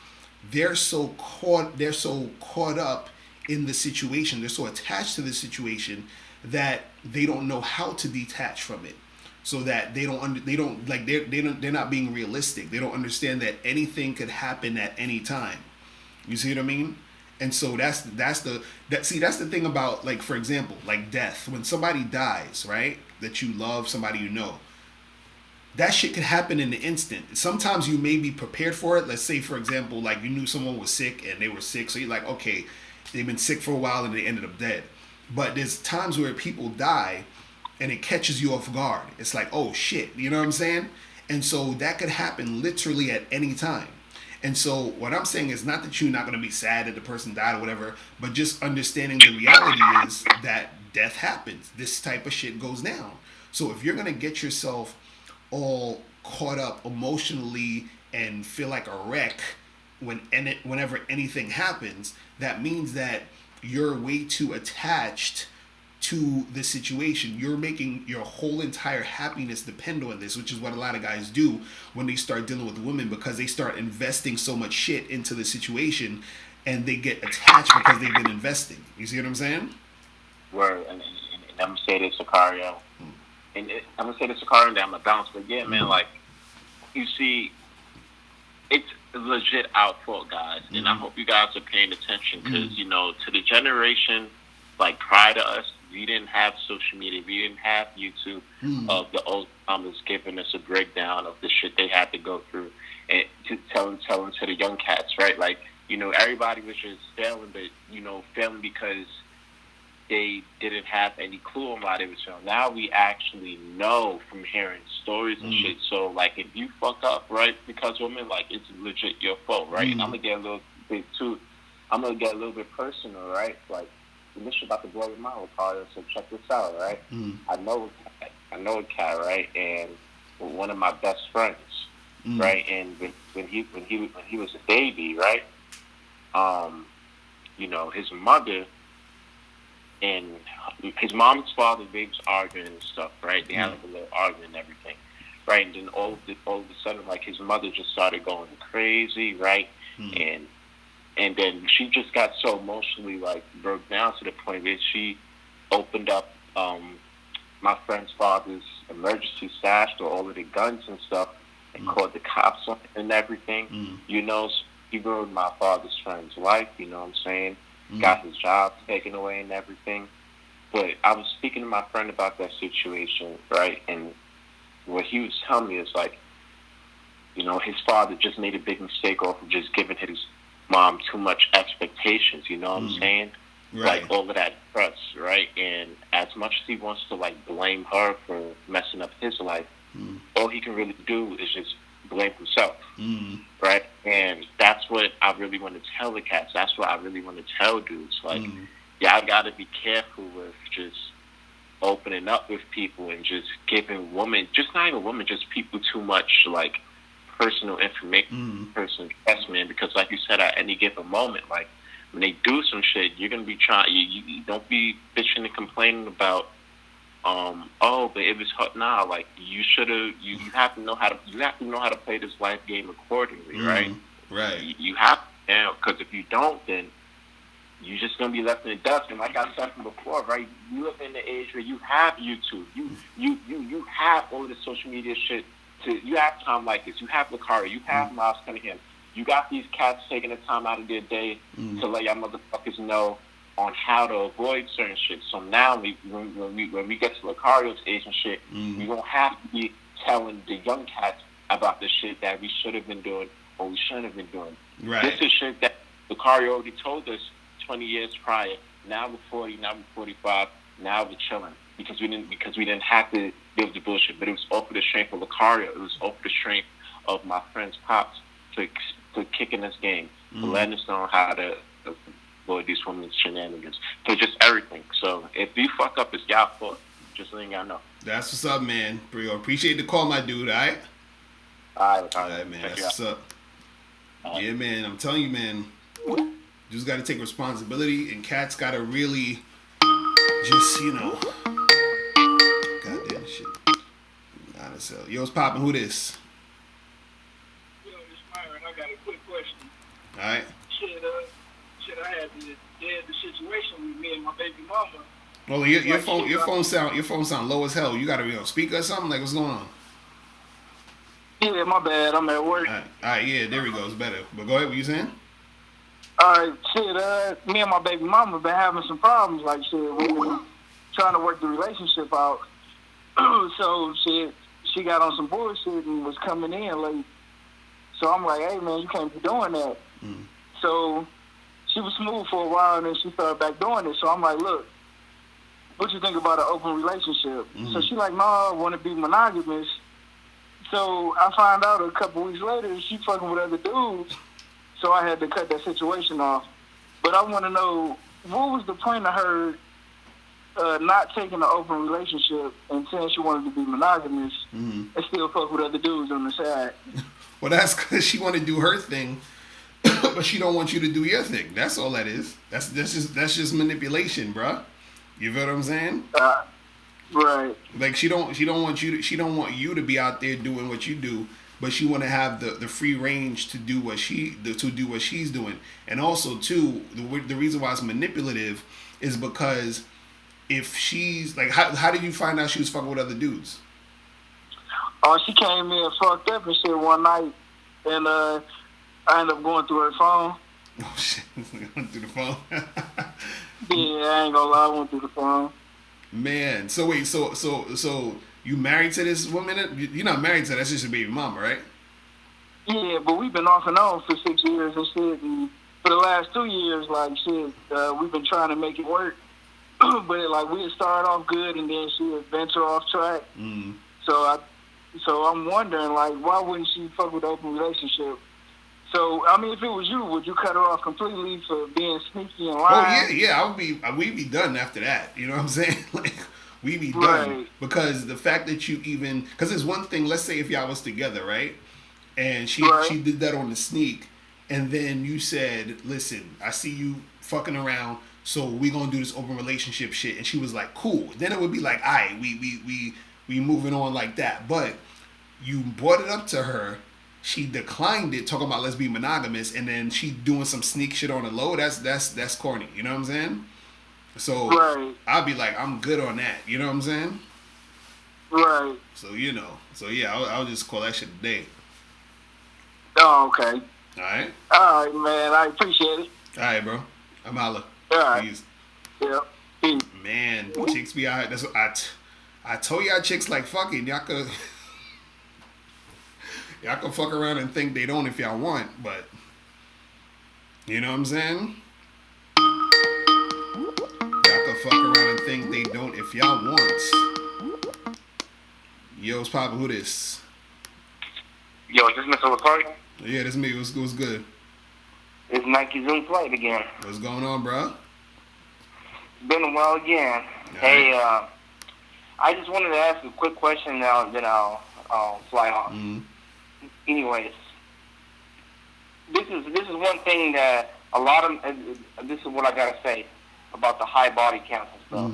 they're so caught up in the situation. They're so attached to the situation that they don't know how to detach from it. So that they're not being realistic. They don't understand that anything could happen at any time. You see what I mean? And so that's the thing about, like, for example, like death. When somebody dies, right? That you love, somebody that shit could happen in an instant. Sometimes you may be prepared for it. Let's say, for example, like you knew someone was sick and they were sick, so you're like, okay, they've been sick for a while and they ended up dead. But there's times where people die and it catches you off guard. It's like, oh shit, you know what I'm saying? And so that could happen literally at any time. And so what I'm saying is not that you're not going to be sad that the person died or whatever, but just understanding the reality is that death happens. This type of shit goes down. So if you're going to get yourself all caught up emotionally and feel like a wreck whenever anything happens, that means that you're way too attached to the situation. You're making your whole entire happiness depend on this, which is what a lot of guys do when they start dealing with women, because they start investing so much shit into the situation and they get attached because they've been investing. You see what I'm saying? Word, and I'm gonna say this, Locario, I'm gonna say this, Locario, and then I'm gonna bounce. But yeah, man, like you see, it's legit our fault, guys, and I hope you guys are paying attention because to the generation like prior to us, we didn't have social media, we didn't have YouTube of the old timers giving us a breakdown of the shit they had to go through and to telling to the young cats, right? Like, everybody was just failing, but failing because they didn't have any clue on why they was failing. Now we actually know from hearing stories and shit. So like, if you fuck up, right, because women, like, it's legit your fault, right? And I'm gonna get a little bit too. I'm gonna get a little bit personal, right? Like, this shit about to blow your mind, Locario. So check this out, right? I know a cat, right? And one of my best friends, right? And when he was a baby, right? His mother and his mom's father, they was arguing and stuff, right? They had like a little argument and everything, right? And then all of a sudden, like, his mother just started going crazy, right? And then she just got so emotionally, like, broke down to the point where she opened up my friend's father's emergency stash to all of the guns and stuff and called the cops on it and everything. He ruined my father's friend's life, you know what I'm saying? Got his job taken away and everything. But I was speaking to my friend about that situation, right? And what he was telling me is, like, his father just made a big mistake off of just giving his mom too much expectations, you know what I'm saying? Right. Like, all of that trust, right? And as much as he wants to, like, blame her for messing up his life, all he can really do is just blame himself, right? And that's what I really want to tell the cats. That's what I really want to tell dudes. Like, y'all got to be careful with just opening up with people and just giving women, just not even women, just people too much, like, personal information, personal investment, because like you said, at any given moment, like, when they do some shit, you're gonna be trying. You don't be bitching and complaining about, oh, but it was hot. Nah, like, you should have. You have to know how to play this life game accordingly, right? Right. You have to, because if you don't, then you're just gonna be left in the dust. And like I said from before, right? You live in the age where you have YouTube, you have all of the social media shit. You have Tom like this, you have Locario, you have Miles Cunningham. You got these cats taking the time out of their day to let y'all motherfuckers know on how to avoid certain shit. So now when we get to Locario's age and shit, we don't have to be telling the young cats about the shit that we should have been doing or we shouldn't have been doing. Right. This is shit that Locario already told us 20 years prior. Now we're 40, now we're 45, now we're chilling because we didn't have to deal with the bullshit. But it was all for the strength of Locario. It was all for the strength of my friend's pops to kick in this game, to letting us know how to avoid these women's shenanigans, for just everything. So if you fuck up, it's y'all fault. Just letting y'all know. That's what's up, man. Bro, appreciate the call, my dude. All right. All right, man. That's what's up. Yeah, man. I'm telling you, man. You just got to take responsibility, and cats got to really just, goddamn shit. Not as hell. Yo, what's poppin'? Who this? Yo, this Myron. I got a quick question. All right. Shit, I had to dead the situation with me and my baby mama. Well, your phone sound low as hell. You got to be on speaker or something. Like, what's going on? Yeah, my bad. I'm at work. All right, yeah, there we go. It's better. But go ahead. What you saying? All right, shit. Me and my baby mama been having some problems. Like, shit, we been trying to work the relationship out. So, shit, she got on some bullshit and was coming in late. So I'm like, hey, man, you can't be doing that. So she was smooth for a while, and then she started back doing it. So I'm like, look, what you think about an open relationship? So she like, no, I want to be monogamous. So I found out a couple weeks later she fucking with other dudes. So I had to cut that situation off. But I want to know, what was the point of her not taking an open relationship and saying she wanted to be monogamous and still fuck with other dudes on the side? Well, that's because she want to do her thing, but she don't want you to do your thing. That's all that is. That's just manipulation, bruh. You feel what I'm saying? Right. Like she don't want you to be out there doing what you do, but she want to have the free range to do what she's doing. And also too, the reason why it's manipulative is because if she's like, how did you find out she was fucking with other dudes? Oh, she came in fucked up and shit one night, and I ended up going through her phone. Oh shit, going through the phone. Yeah, I ain't gonna lie, I went through the phone. Man, so wait, so you married to this woman? You're not married to her, that's just your baby mama, right? Yeah, but we've been off and on for 6 years and shit, and for the last 2 years, like shit, we've been trying to make it work. But like we had started off good, and then she would venture off track. So I'm wondering, like, why wouldn't she fuck with an open relationship? So, I mean, if it was you, would you cut her off completely for being sneaky and lying? Oh yeah, we'd be done after that. You know what I'm saying? Like, we'd be done. Right. Because the fact that you even, because it's one thing, let's say if y'all was together, right? And she did that on the sneak, and then you said, listen, I see you fucking around, so we gonna do this open relationship shit, and she was like, cool. Then it would be like, alright, we moving on like that. But you brought it up to her, she declined it, talking about let's be monogamous, and then she doing some sneak shit on the low. That's corny. You know what I'm saying? So I'll be like, I'm good on that. You know what I'm saying? Right. So yeah, I'll just call that shit a day. Oh, okay. Alright, man. I appreciate it. Alright, bro. I'm holla. All right. Please. Yeah. Peace. Man, chicks be out. That's what I told y'all chicks like fucking. Y'all could fuck around and think they don't if y'all want, but you know what I'm saying? Y'all could fuck around and think they don't if y'all want. Yo, what's poppin'? Who this? Yo, is this Mr. Locario? Yeah, this me. What's good? It's Nike Zoom Flight again. What's going on, bro? Been a while again. All Hey, right. I just wanted to ask a quick question now, then I'll fly off. Anyways, this is one thing that a lot of this is what I gotta say about the high body count and stuff.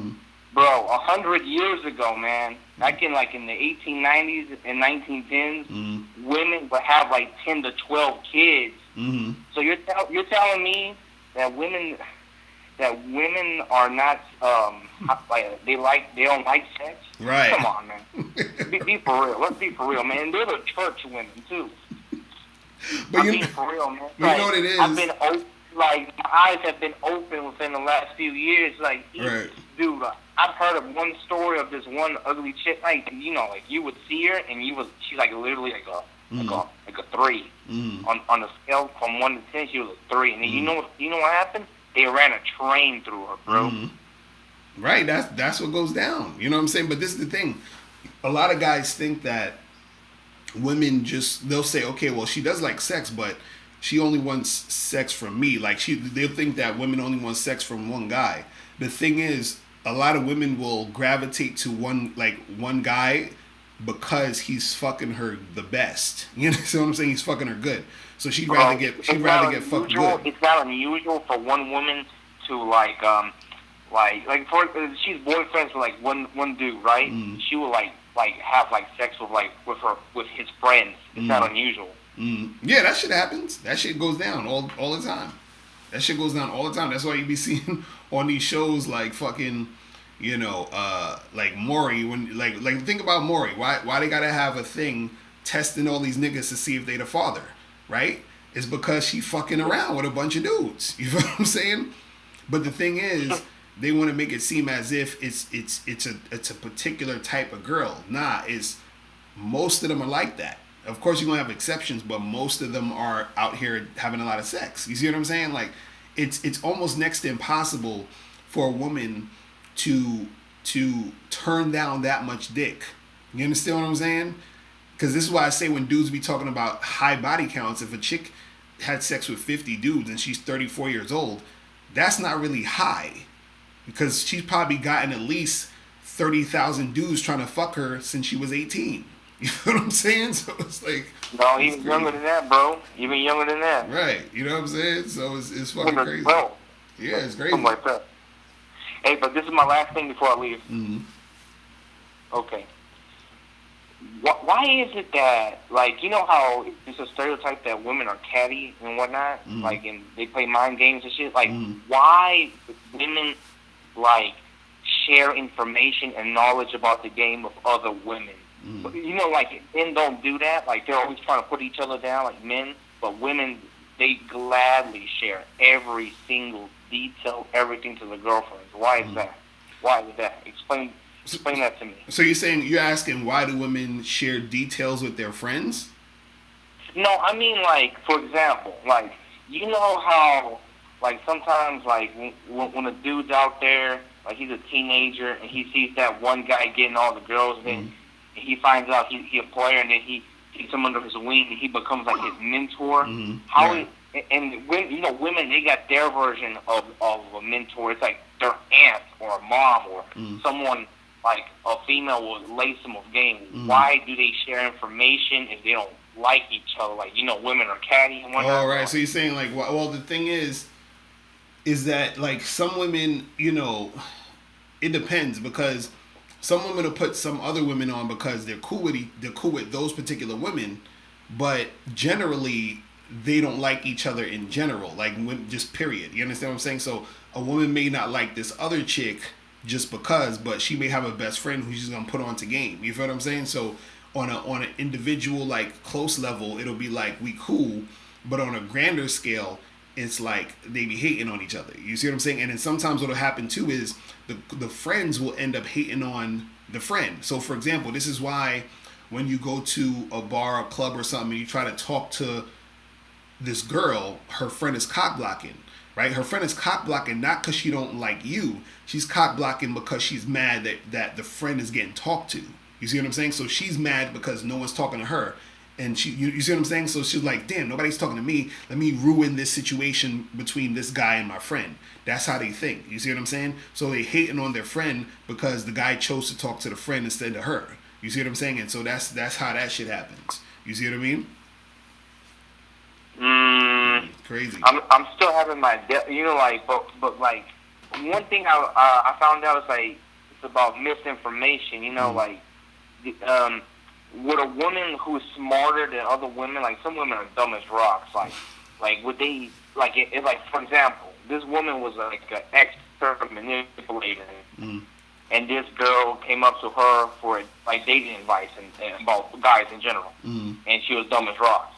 Bro, 100 years ago, man, back in the 1890s and 1910s, women would have like 10 to 12 kids. So you're telling me that women are not they don't like sex? Right. Come on, man. Be for real. Let's be for real, man. They're the church women too. But I'm being for real, man. You know what it is? I've been my eyes have been open within the last few years. Like, dude, I've heard of one story of this one ugly chick. Like, you know, like you would see her and she's like literally like like a 3. On the scale from 1 to 10, she was a 3. And then you know what happened? They ran a train through her, bro. Right, that's what goes down. You know what I'm saying? But this is the thing. A lot of guys think that women they'll say, okay, well, she does like sex, but she only wants sex from me. Like they'll think that women only want sex from one guy. The thing is, a lot of women will gravitate to one guy because he's fucking her the best. You know what I'm saying? He's fucking her good. So she'd rather get fucked good. It's not unusual for one woman to like for she's boyfriends with one dude, right? She will have sex with his friends. It's not unusual. Yeah, that shit happens. That shit goes down all the time. That shit goes down all the time. That's why you be seeing on these shows like fucking, like Maury, when like think about Maury. Why they gotta have a thing testing all these niggas to see if they the father, right? It's because she fucking around with a bunch of dudes. You know what I'm saying? But the thing is, they want to make it seem as if it's a particular type of girl. Nah, most of them are like that. Of course, you're gonna have exceptions, but most of them are out here having a lot of sex. You see what I'm saying? Like, it's almost next to impossible for a woman to turn down that much dick. You understand what I'm saying? Because this is why I say when dudes be talking about high body counts, if a chick had sex with 50 dudes and she's 34 years old, that's not really high. Because she's probably gotten at least 30,000 dudes trying to fuck her since she was 18. You know what I'm saying? So it's like... No, even younger than that, bro. Even younger than that. Right. You know what I'm saying? So it's fucking crazy. Bro. Yeah, it's crazy. Something like that. Hey, but this is my last thing before I leave. Mm-hmm. Okay. Why is it that, like, you know how it's a stereotype that women are catty and whatnot? Mm-hmm. Like, and they play mind games and shit? Like, why women, like, share information and knowledge about the game with other women? But, you know, like, men don't do that. Like, they're always trying to put each other down, like men. But women, they gladly share every single detail, everything to the girlfriends. Why is that? Why is that? Explain that to me. So you're asking why do women share details with their friends? No, I mean, like, for example, like, you know how, like, sometimes, like, when a dude's out there, like, he's a teenager, and he sees that one guy getting all the girls, and then he finds out he's a player, and then he takes him under his wing, and he becomes, like, his mentor. And women, they got their version of a mentor. It's like their aunt or a mom or someone, like a female will lace them with game. Why do they share information if they don't like each other? Like, women are catty and whatnot. Oh, right. So you're saying, like, well, the thing is that, like, some women, it depends, because some women will put some other women on because they're cool with those particular women, but generally they don't like each other in general, like, just period. You understand what I'm saying? So a woman may not like this other chick just because, but she may have a best friend who she's gonna put on to game. You feel what I'm saying? So on an individual, like, close level, it'll be like we cool, but on a grander scale, it's like they be hating on each other. You see what I'm saying? And then sometimes what'll happen too is the friends will end up hating on the friend. So for example, this is why when you go to a bar, a club or something, and you try to talk to this girl, her friend is cock blocking, right? Her friend is cock blocking not because she don't like you. She's cock blocking because she's mad that the friend is getting talked to. You see what I'm saying? So she's mad because no one's talking to her. And you see what I'm saying? So she's like, damn, nobody's talking to me. Let me ruin this situation between this guy and my friend. That's how they think. You see what I'm saying? So they hating on their friend because the guy chose to talk to the friend instead of her. You see what I'm saying? And so that's how that shit happens. You see what I mean? Crazy. I'm still having my but like one thing I found out is like it's about misinformation. Like would a woman who's smarter than other women, like some women are dumb as rocks, like would they like if like for example this woman was like an expert manipulator, and this girl came up to her for like dating advice and about guys in general, and she was dumb as rocks.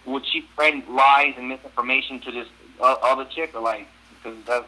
Would she spread lies and misinformation to this other chick, or like because that's...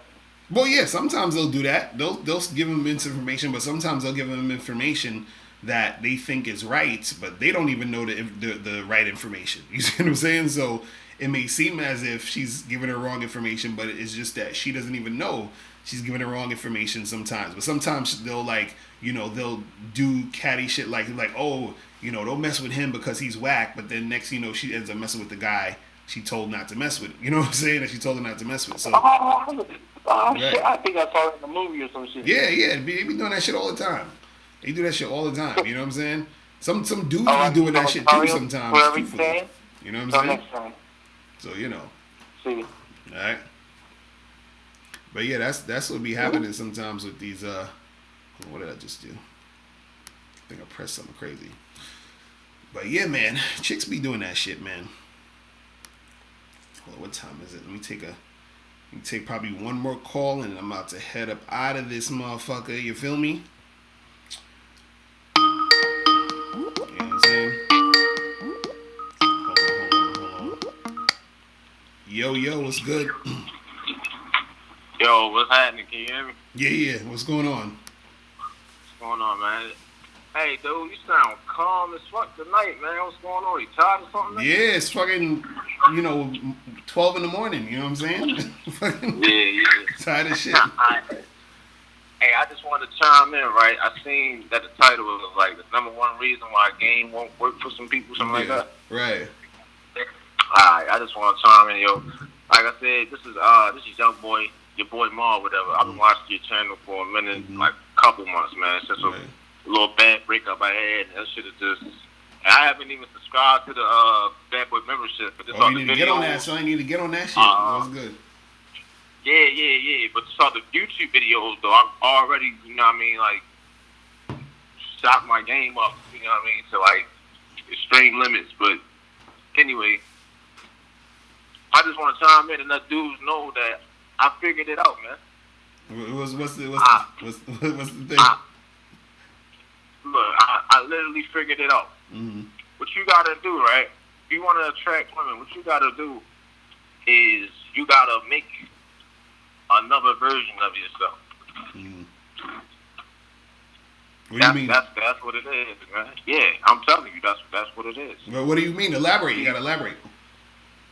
Well, yeah, sometimes they'll do that. They'll give them misinformation, but sometimes they'll give them information that they think is right, but they don't even know the right information. You see what I'm saying? So it may seem as if she's giving her wrong information, but it's just that she doesn't even know she's giving her wrong information sometimes. But sometimes they'll they'll do catty shit like oh, don't mess with him because he's whack. But then next she ends up messing with the guy she told not to mess with. You know what I'm saying? That she told her not to mess with. So shit, I think I saw it in the movie or some shit. yeah, they be doing that shit all the time. They do that shit all the time. You know what I'm saying? Some dudes be doing that shit too sometimes. You know what I'm saying? So See. All right. But yeah, that's what be happening sometimes with these. What did I just do? I think I pressed something crazy. But yeah, man, chicks be doing that shit, man. Hold on, what time is it? Let me take probably one more call, and I'm about to head up out of this motherfucker. You feel me? You know what I'm saying? Hold on. Yo, what's good? Yo, what's happening? Can you hear me? Yeah. What's going on? What's going on, man? Hey, dude, you sound calm as fuck tonight, man. What's going on? You tired or something? Man? Yeah, it's fucking, 12 in the morning. You know what I'm saying? Fucking Yeah. tired of shit. Hey, I just wanted to chime in, right? I seen that the title was like the number one reason why a game won't work for some people, something like that. Right. Alright, I just want to chime in, yo. Like I said, this is young boy, your boy Ma, whatever. I've been watching your channel for a minute, like a couple months, man. It's just a little bad breakup I had. That shit is just. I haven't even subscribed to the Bad Boy membership. But you need to get on that, son. You need to get on that shit. That was good. Yeah. But saw the YouTube videos, though. I'm already, like, shot my game up, to, like, extreme limits. But anyway, I just want to chime in and let dudes know that I figured it out, man. What's the thing? Look, I literally figured it out. Mm-hmm. What you gotta do, right? If you want to attract women, what you gotta do is you gotta make another version of yourself. Mm-hmm. What do you mean? That's what it is, man. Yeah, I'm telling you, that's what it is. Well, what do you mean? Elaborate. You gotta elaborate.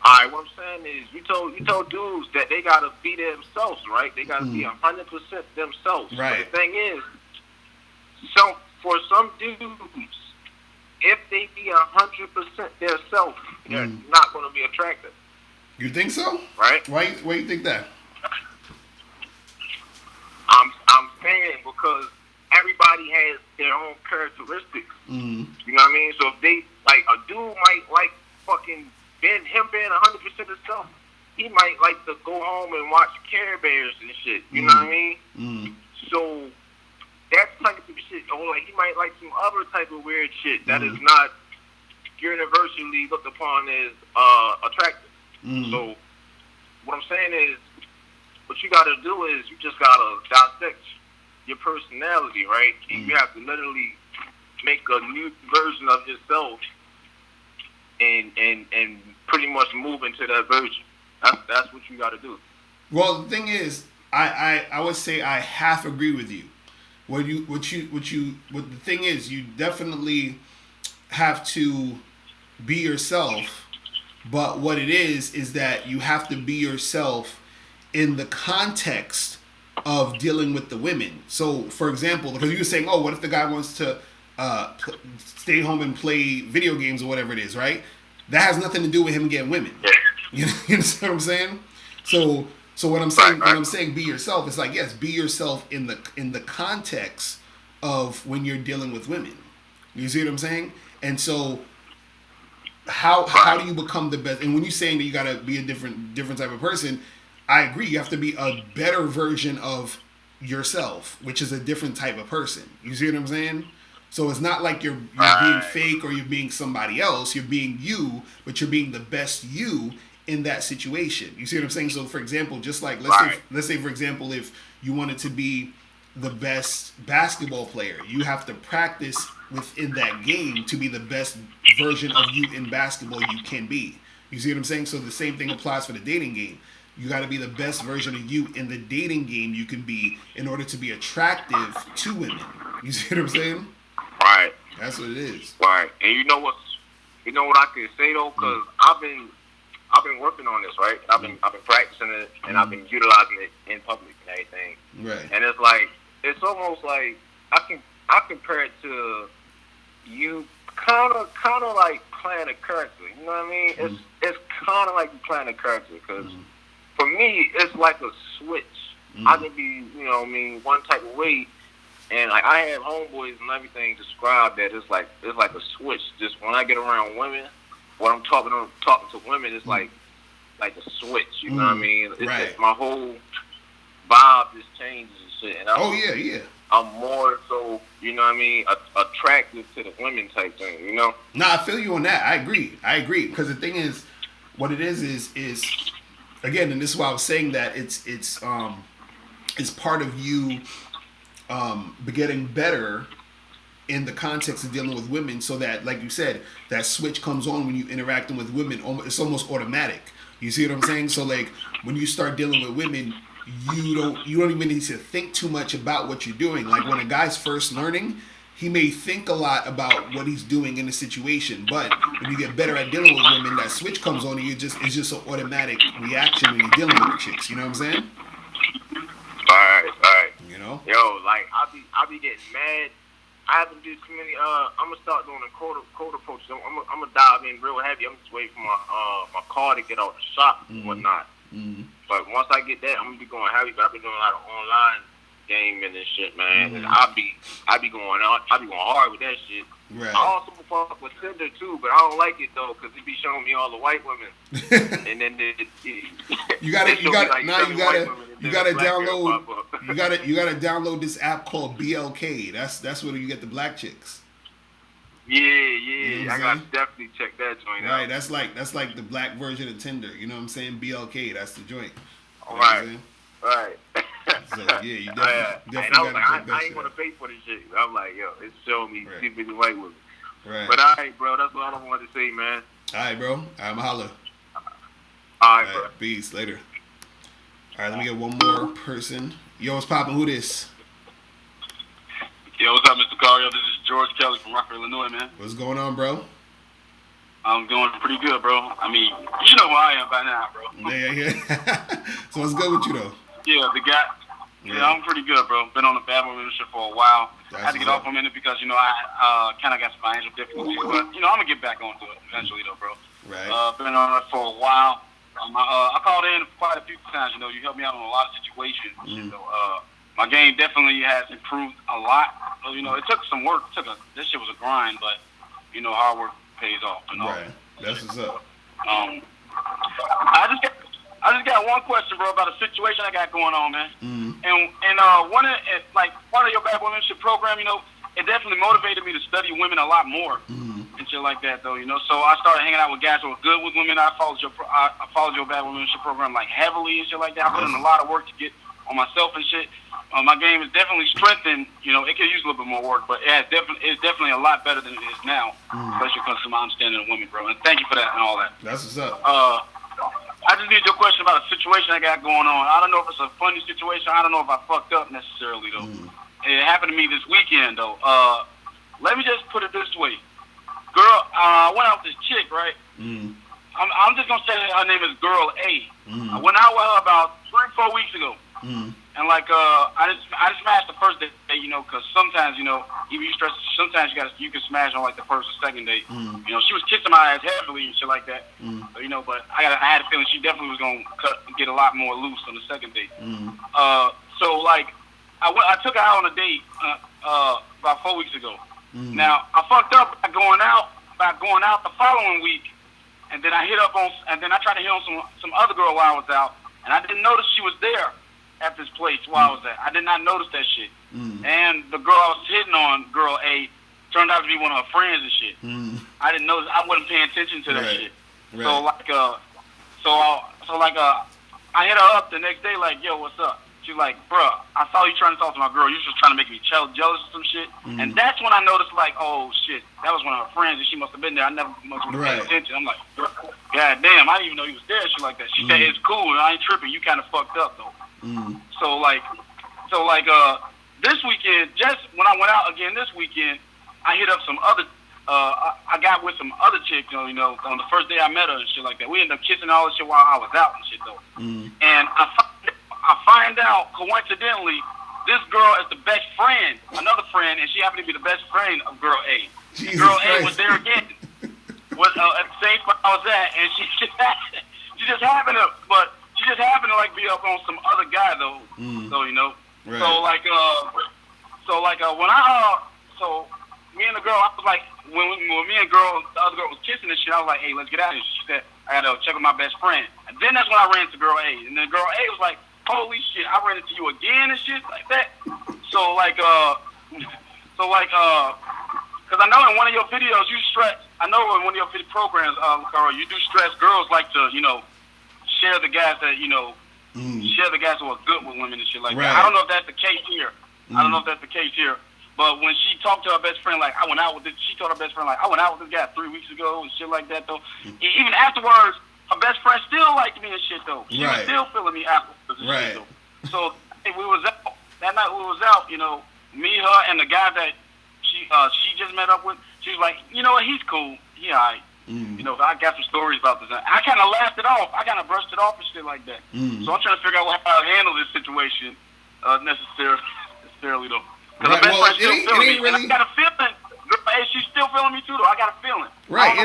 All right, what I'm saying is, you told dudes that they gotta be themselves, right? They gotta be 100% themselves. Right. But the thing is, so for some dudes, if they be 100% themselves, they're not gonna be attractive. You think so? Right? Why you think that? I'm saying because everybody has their own characteristics. Mm-hmm. You know what I mean? So if they like a dude might like fucking being 100% himself, he might like to go home and watch Care Bears and shit. You know what I mean? Mm-hmm. So that type of shit, or like he might like some other type of weird shit that is not universally looked upon as attractive. Mm-hmm. So what I'm saying is, what you gotta do is you just gotta dissect your personality, right? And you have to literally make a new version of yourself and pretty much move into that version. That's what you gotta do. Well, the thing is, I would say I half agree with you. What the thing is, you definitely have to be yourself, but what it is that you have to be yourself in the context of dealing with the women. So, for example, because you were saying, oh, what if the guy wants to stay home and play video games or whatever it is, right? That has nothing to do with him getting women. You understand what I'm saying? So what I'm saying, when I'm saying be yourself, it's like, yes, be yourself in the context of when you're dealing with women. You see what I'm saying? And so how do you become the best? And when you're saying that you gotta be a different type of person, I agree. You have to be a better version of yourself, which is a different type of person. You see what I'm saying? So it's not like you're being fake or you're being somebody else. You're being you, but you're being the best you in that situation. You see what I'm saying? So, for example, just like let's say for example, if you wanted to be the best basketball player, you have to practice within that game to be the best version of you in basketball you can be. You see what I'm saying? So the same thing applies for the dating game. You got to be the best version of you in the dating game you can be in order to be attractive to women. You see what I'm saying? Right. That's what it is. Right. And you know what I can say though, because I've been working on this, right? I've been practicing it, and I've been utilizing it in public and everything. Right. And it's almost like I compare it to you kind of like playing a character. You know what I mean? It's kind of like you playing a character, because for me it's like a switch. I can be, you know what I mean, one type of way, and like I have homeboys and everything described that it's like a switch. Just when I get around women, when I'm talking to women, it's like a switch. You know what I mean? It's my whole vibe just changes and shit. And I'm more so, you know what I mean, attracted to the women type thing. You know? Nah, I feel you on that. I agree. Because the thing is, what it is again, and this is why I was saying that it's part of you getting better in the context of dealing with women, so that, like you said, that switch comes on when you interacting with women. It's almost automatic. You see what I'm saying? So like when you start dealing with women, you don't even need to think too much about what you're doing. Like when a guy's first learning, he may think a lot about what he's doing in a situation, but when you get better at dealing with women, that switch comes on, and it's just an automatic reaction when you're dealing with the chicks. You know what I'm saying? Right. You know? Yo, like I be getting mad. I haven't did too many. I'm gonna start doing a code approach. I'm gonna dive in real heavy. I'm just waiting for my car to get out the shop and whatnot. But once I get that, I'm gonna be going heavy. But I've been doing a lot of online gaming and shit, man. And I be going hard with that shit. Right. I also fuck with Tinder too, but I don't like it though, because it be showing me all the white women. And then you gotta download this app called BLK. That's where you get the black chicks. Yeah. You know I gotta definitely check that joint out. Right, that's like the black version of Tinder. You know what I'm saying? BLK, that's the joint. All right. Right. So yeah, you definitely and I was like, I ain't gonna pay for this shit. I'm like, yo, it's showing me stupid white women. Right. But all right, bro, that's all I wanted to say, man. All right, bro. I'm holla. All right, bro. Peace. Later. All right, let me get one more person. Yo, what's poppin'? Who this? Yo, what's up, Mr. Locario? This is George Kelly from Rockford, Illinois, man. What's going on, bro? I'm doing pretty good, bro. I mean, you know who I am by now, bro. Yeah. So what's good with you, though? Yeah, the guy. Yeah, I'm pretty good, bro. Been on the bad relationship for a while. I had to get off for a minute because, I kind of got some financial difficulties. But, I'm going to get back onto it eventually, though, bro. Right. Been on it for a while. I called in quite a few times. You helped me out on a lot of situations. My game definitely has improved a lot. So, it took some work. This shit was a grind, but, hard work pays off. Right. That's what's up. I just got one question, bro, about a situation I got going on, man. And one of your bad womanship program, it definitely motivated me to study women a lot more and shit like that, though. So I started hanging out with guys who were good with women. I followed your bad womanship program like heavily and shit like that. I put in a lot of work to get on myself and shit. My game is definitely strengthened. It could use a little bit more work, but it's definitely a lot better than it is now, especially because of my understanding of women, bro. And thank you for that and all that. That's what's up. I just need your question about a situation I got going on. I don't know if it's a funny situation. I don't know if I fucked up necessarily, though. It happened to me this weekend, though. Let me just put it this way. Girl, I went out with this chick, right? I'm just going to say her name is Girl A. I went out with her about 3-4 weeks ago. And, I just smashed the first day, because sometimes, even you stress, sometimes you can smash on, the first or second date. She was kissing my ass heavily and shit like that. But I had a feeling she definitely was going to get a lot more loose on the second date. So, I took her out on a date about 4 weeks ago. Now, I fucked up by going out the following week, and then I tried to hit on some other girl while I was out, and I didn't notice she was there at this place while I was there. I did not notice that shit. And the girl I was hitting on, Girl A, turned out to be one of her friends and shit. I didn't notice. I wasn't paying attention to that shit. Right. So I hit her up the next day like, yo, what's up? She's like, bruh, I saw you trying to talk to my girl. You was just trying to make me jealous or some shit. And that's when I noticed, oh, shit, that was one of her friends, and she must have been there. I never much paid attention. I'm like, God damn, I didn't even know he was there. Shit like that. She said, it's cool. I ain't tripping. You kind of fucked up, though. So this weekend, just when I went out again this weekend, I hit up some other. I got with some other chick, on the first day I met her and shit like that. We ended up kissing all this shit while I was out and shit though. And I find out coincidentally, this girl is the best friend, another friend, and she happened to be the best friend of girl A. Jesus Girl Christ. A was there again. Was at the same spot I was at, and she just happened to like be up on some other guy though. So Right. So me and the girl, I was like, when me and the other girl was kissing and shit, I was like, hey, let's get out of here. She said, I gotta check with my best friend. And then that's when I ran into girl A. And then girl A was like, holy shit, I ran into you again and shit like that. So because I know in one of your videos you stress, I know in one of your video programs, Locario, you do stress girls like to, share the guys that, share the guys who are good with women and shit like that. I don't know if that's the case here. But when she talked to her best friend, like, she told her best friend, like, I went out with this guy 3 weeks ago and shit like that, though. Even afterwards, her best friend still liked me and shit, though. She was still feeling me afterwards and shit, though. So that night we was out, me, her, and the guy that she just met up with, she was like, you know what, he's cool. He all right. I got some stories about this. I kind of laughed it off. I kind of brushed it off and shit like that. So I'm trying to figure out how to handle this situation necessarily, though. Because the best friend still feeling me. Really... And I got a feeling, hey, she's still feeling me too, though. I got a feeling. Right.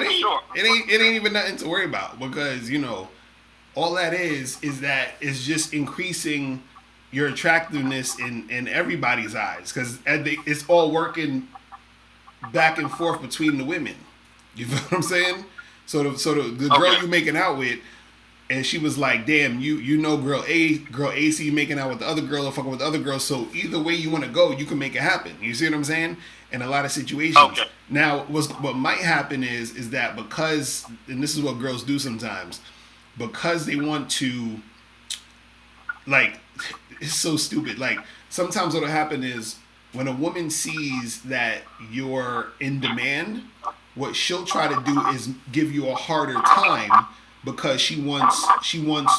It ain't even nothing to worry about because, all that is that it's just increasing your attractiveness in everybody's eyes because it's all working back and forth between the women. You feel what I'm saying? So the girl you making out with, and she was like, damn, girl A see you making out with the other girl or fucking with the other girl. So either way you want to go, you can make it happen. You see what I'm saying? In a lot of situations. Okay. Now, what might happen is that because, and this is what girls do sometimes, because they want to, like, it's so stupid. Like, sometimes what'll happen is when a woman sees that you're in demand, what she'll try to do is give you a harder time because she wants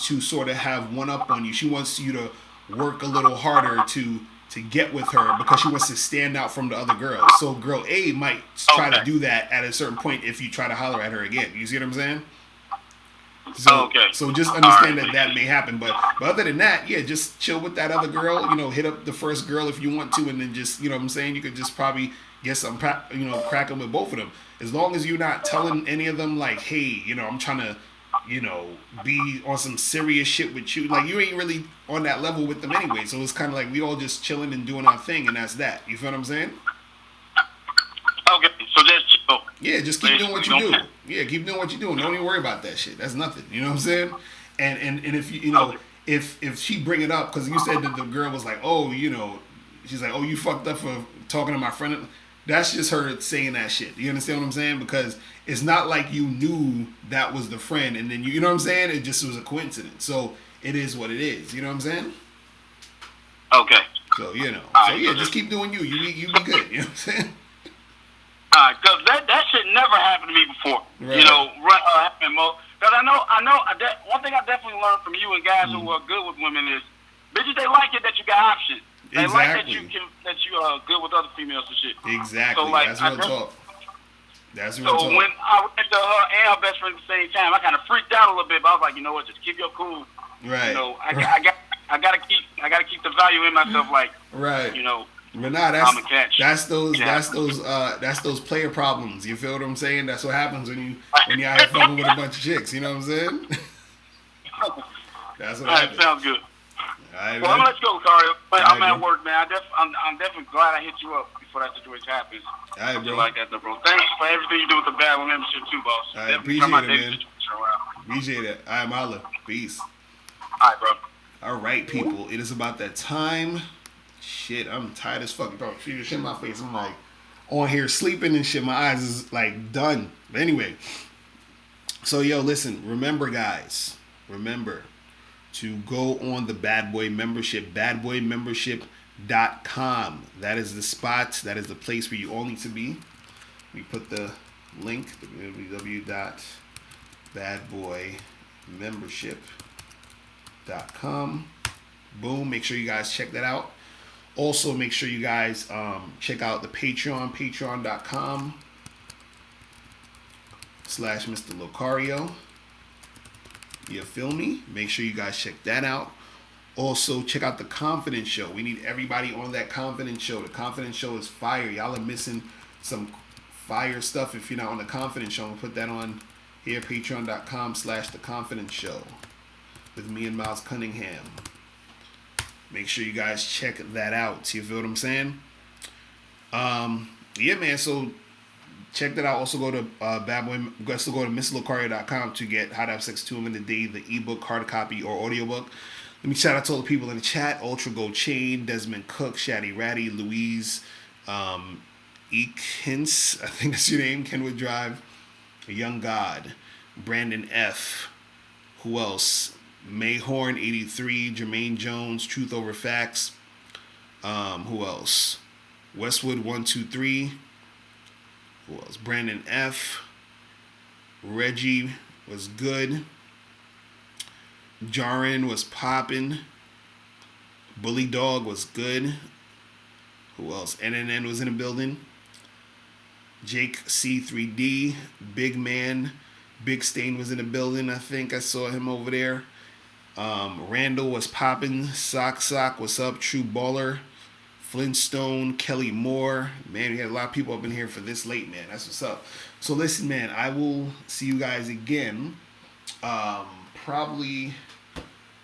to sort of have one up on you. She wants you to work a little harder to get with her because she wants to stand out from the other girls. So girl A might try to do that at a certain point if you try to holler at her again. You see what I'm saying? So just understand that may happen. But other than that, yeah, just chill with that other girl. Hit up the first girl if you want to, and then just, what I'm saying, you could just probably get some, cracking with both of them. As long as you're not telling any of them like, hey, I'm trying to, be on some serious shit with you. Like, you ain't really on that level with them anyway. So it's kind of like we all just chilling and doing our thing, and that's that. You feel what I'm saying? Okay, so just chill. Yeah, just keep doing what you do. Yeah, keep doing what you're doing. Don't even worry about that shit. That's nothing. You know what I'm saying? And if if she bring it up, because you said that the girl was like, oh, she's like, oh, you fucked up for talking to my friend. That's just her saying that shit. You understand what I'm saying? Because it's not like you knew that was the friend, and then you know what I'm saying? It just was a coincidence. So it is what it is. You know what I'm saying? Okay. So Right, just keep doing you. You be good. You know what I'm saying? Alright, because that shit never happened to me before. Right. Because I know. One thing I definitely learned from you and guys who are good with women is, bitches, they like it that you got options. They like that you are good with other females and shit. Exactly. So, like, that's real talk. That's real talk. So when I went to her and her best friend at the same time, I kind of freaked out a little bit, but I was like, you know what, just keep your cool. Right. I gotta keep the value in myself, like, right. But nah, I'm a catch. That's those player problems. You feel what I'm saying? That's what happens when you out here fucking with a bunch of chicks. You know what I'm saying? That's what happens. Sounds good. Right, well, I'm gonna let you go, Locario. I'm right, at work, man. I'm definitely glad I hit you up before that situation happens. All right, bro. Like that, though, bro. Thanks for everything you do with the bad one membership too, boss. I appreciate it, man. Appreciate it. All right, Mala. Peace. All right, bro. All right, people. It is about that time. Shit, I'm tired as fuck. Bro, see the shit in my face. I'm like on here sleeping and shit. My eyes is like done. But anyway. So, listen. Remember, guys. Remember to go on the Bad Boy membership, badboymembership.com. That is the spot. That is the place where you all need to be. We put the link, www.badboymembership.com. Boom. Make sure you guys check that out. Also, make sure you guys check out the Patreon, patreon.com/Mr. Locario. You feel me? Make sure you guys check that out. Also, check out the Confidence Show. We need everybody on that Confidence Show. The Confidence Show is fire. Y'all are missing some fire stuff if you're not on the Confidence Show. I'm going to put that on here, patreon.com/The Confidence Show with me and Miles Cunningham. Make sure you guys check that out. You feel what I'm saying? Yeah, man. So check that out. Also go to Bad Boy. Also go to MrLocario.com to get How to Have Sex 2 Women a Day, the ebook, hard copy, or audiobook. Let me shout out to all the people in the chat: Ultra Gold Chain, Desmond Cook, Shaddy Ratty, Louise, Ekins, I think that's your name, Kenwood Drive, Young God, Brandon F. Who else? Mayhorn 83, Jermaine Jones, Truth Over Facts. Who else? Westwood 123. Who else? Brandon F. Reggie was good. Jarin was popping. Bully Dog was good. Who else? NNN was in the building. Jake C3D. Big Man. Big Stain was in the building. I think I saw him over there. Randall was popping. Sock, what's up? True Baller. Flintstone, Kelly Moore. Man, we had a lot of people up in here for this late, man. That's what's up. So listen, man, I will see you guys again. Probably.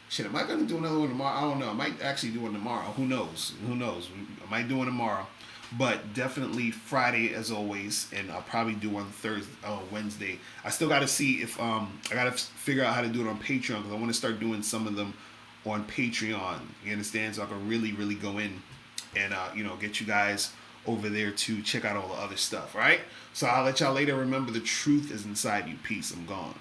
Shit, am I going to do another one tomorrow? I don't know. I might actually do one tomorrow. Who knows? I might do one tomorrow. But definitely Friday as always. And I'll probably do one Wednesday. I still got to see if I got to figure out how to do it on Patreon, because I want to start doing some of them on Patreon. You understand? So I can really, really go in and get you guys over there to check out all the other stuff. All right? So I'll let y'all later. Remember, the truth is inside you. Peace. I'm gone.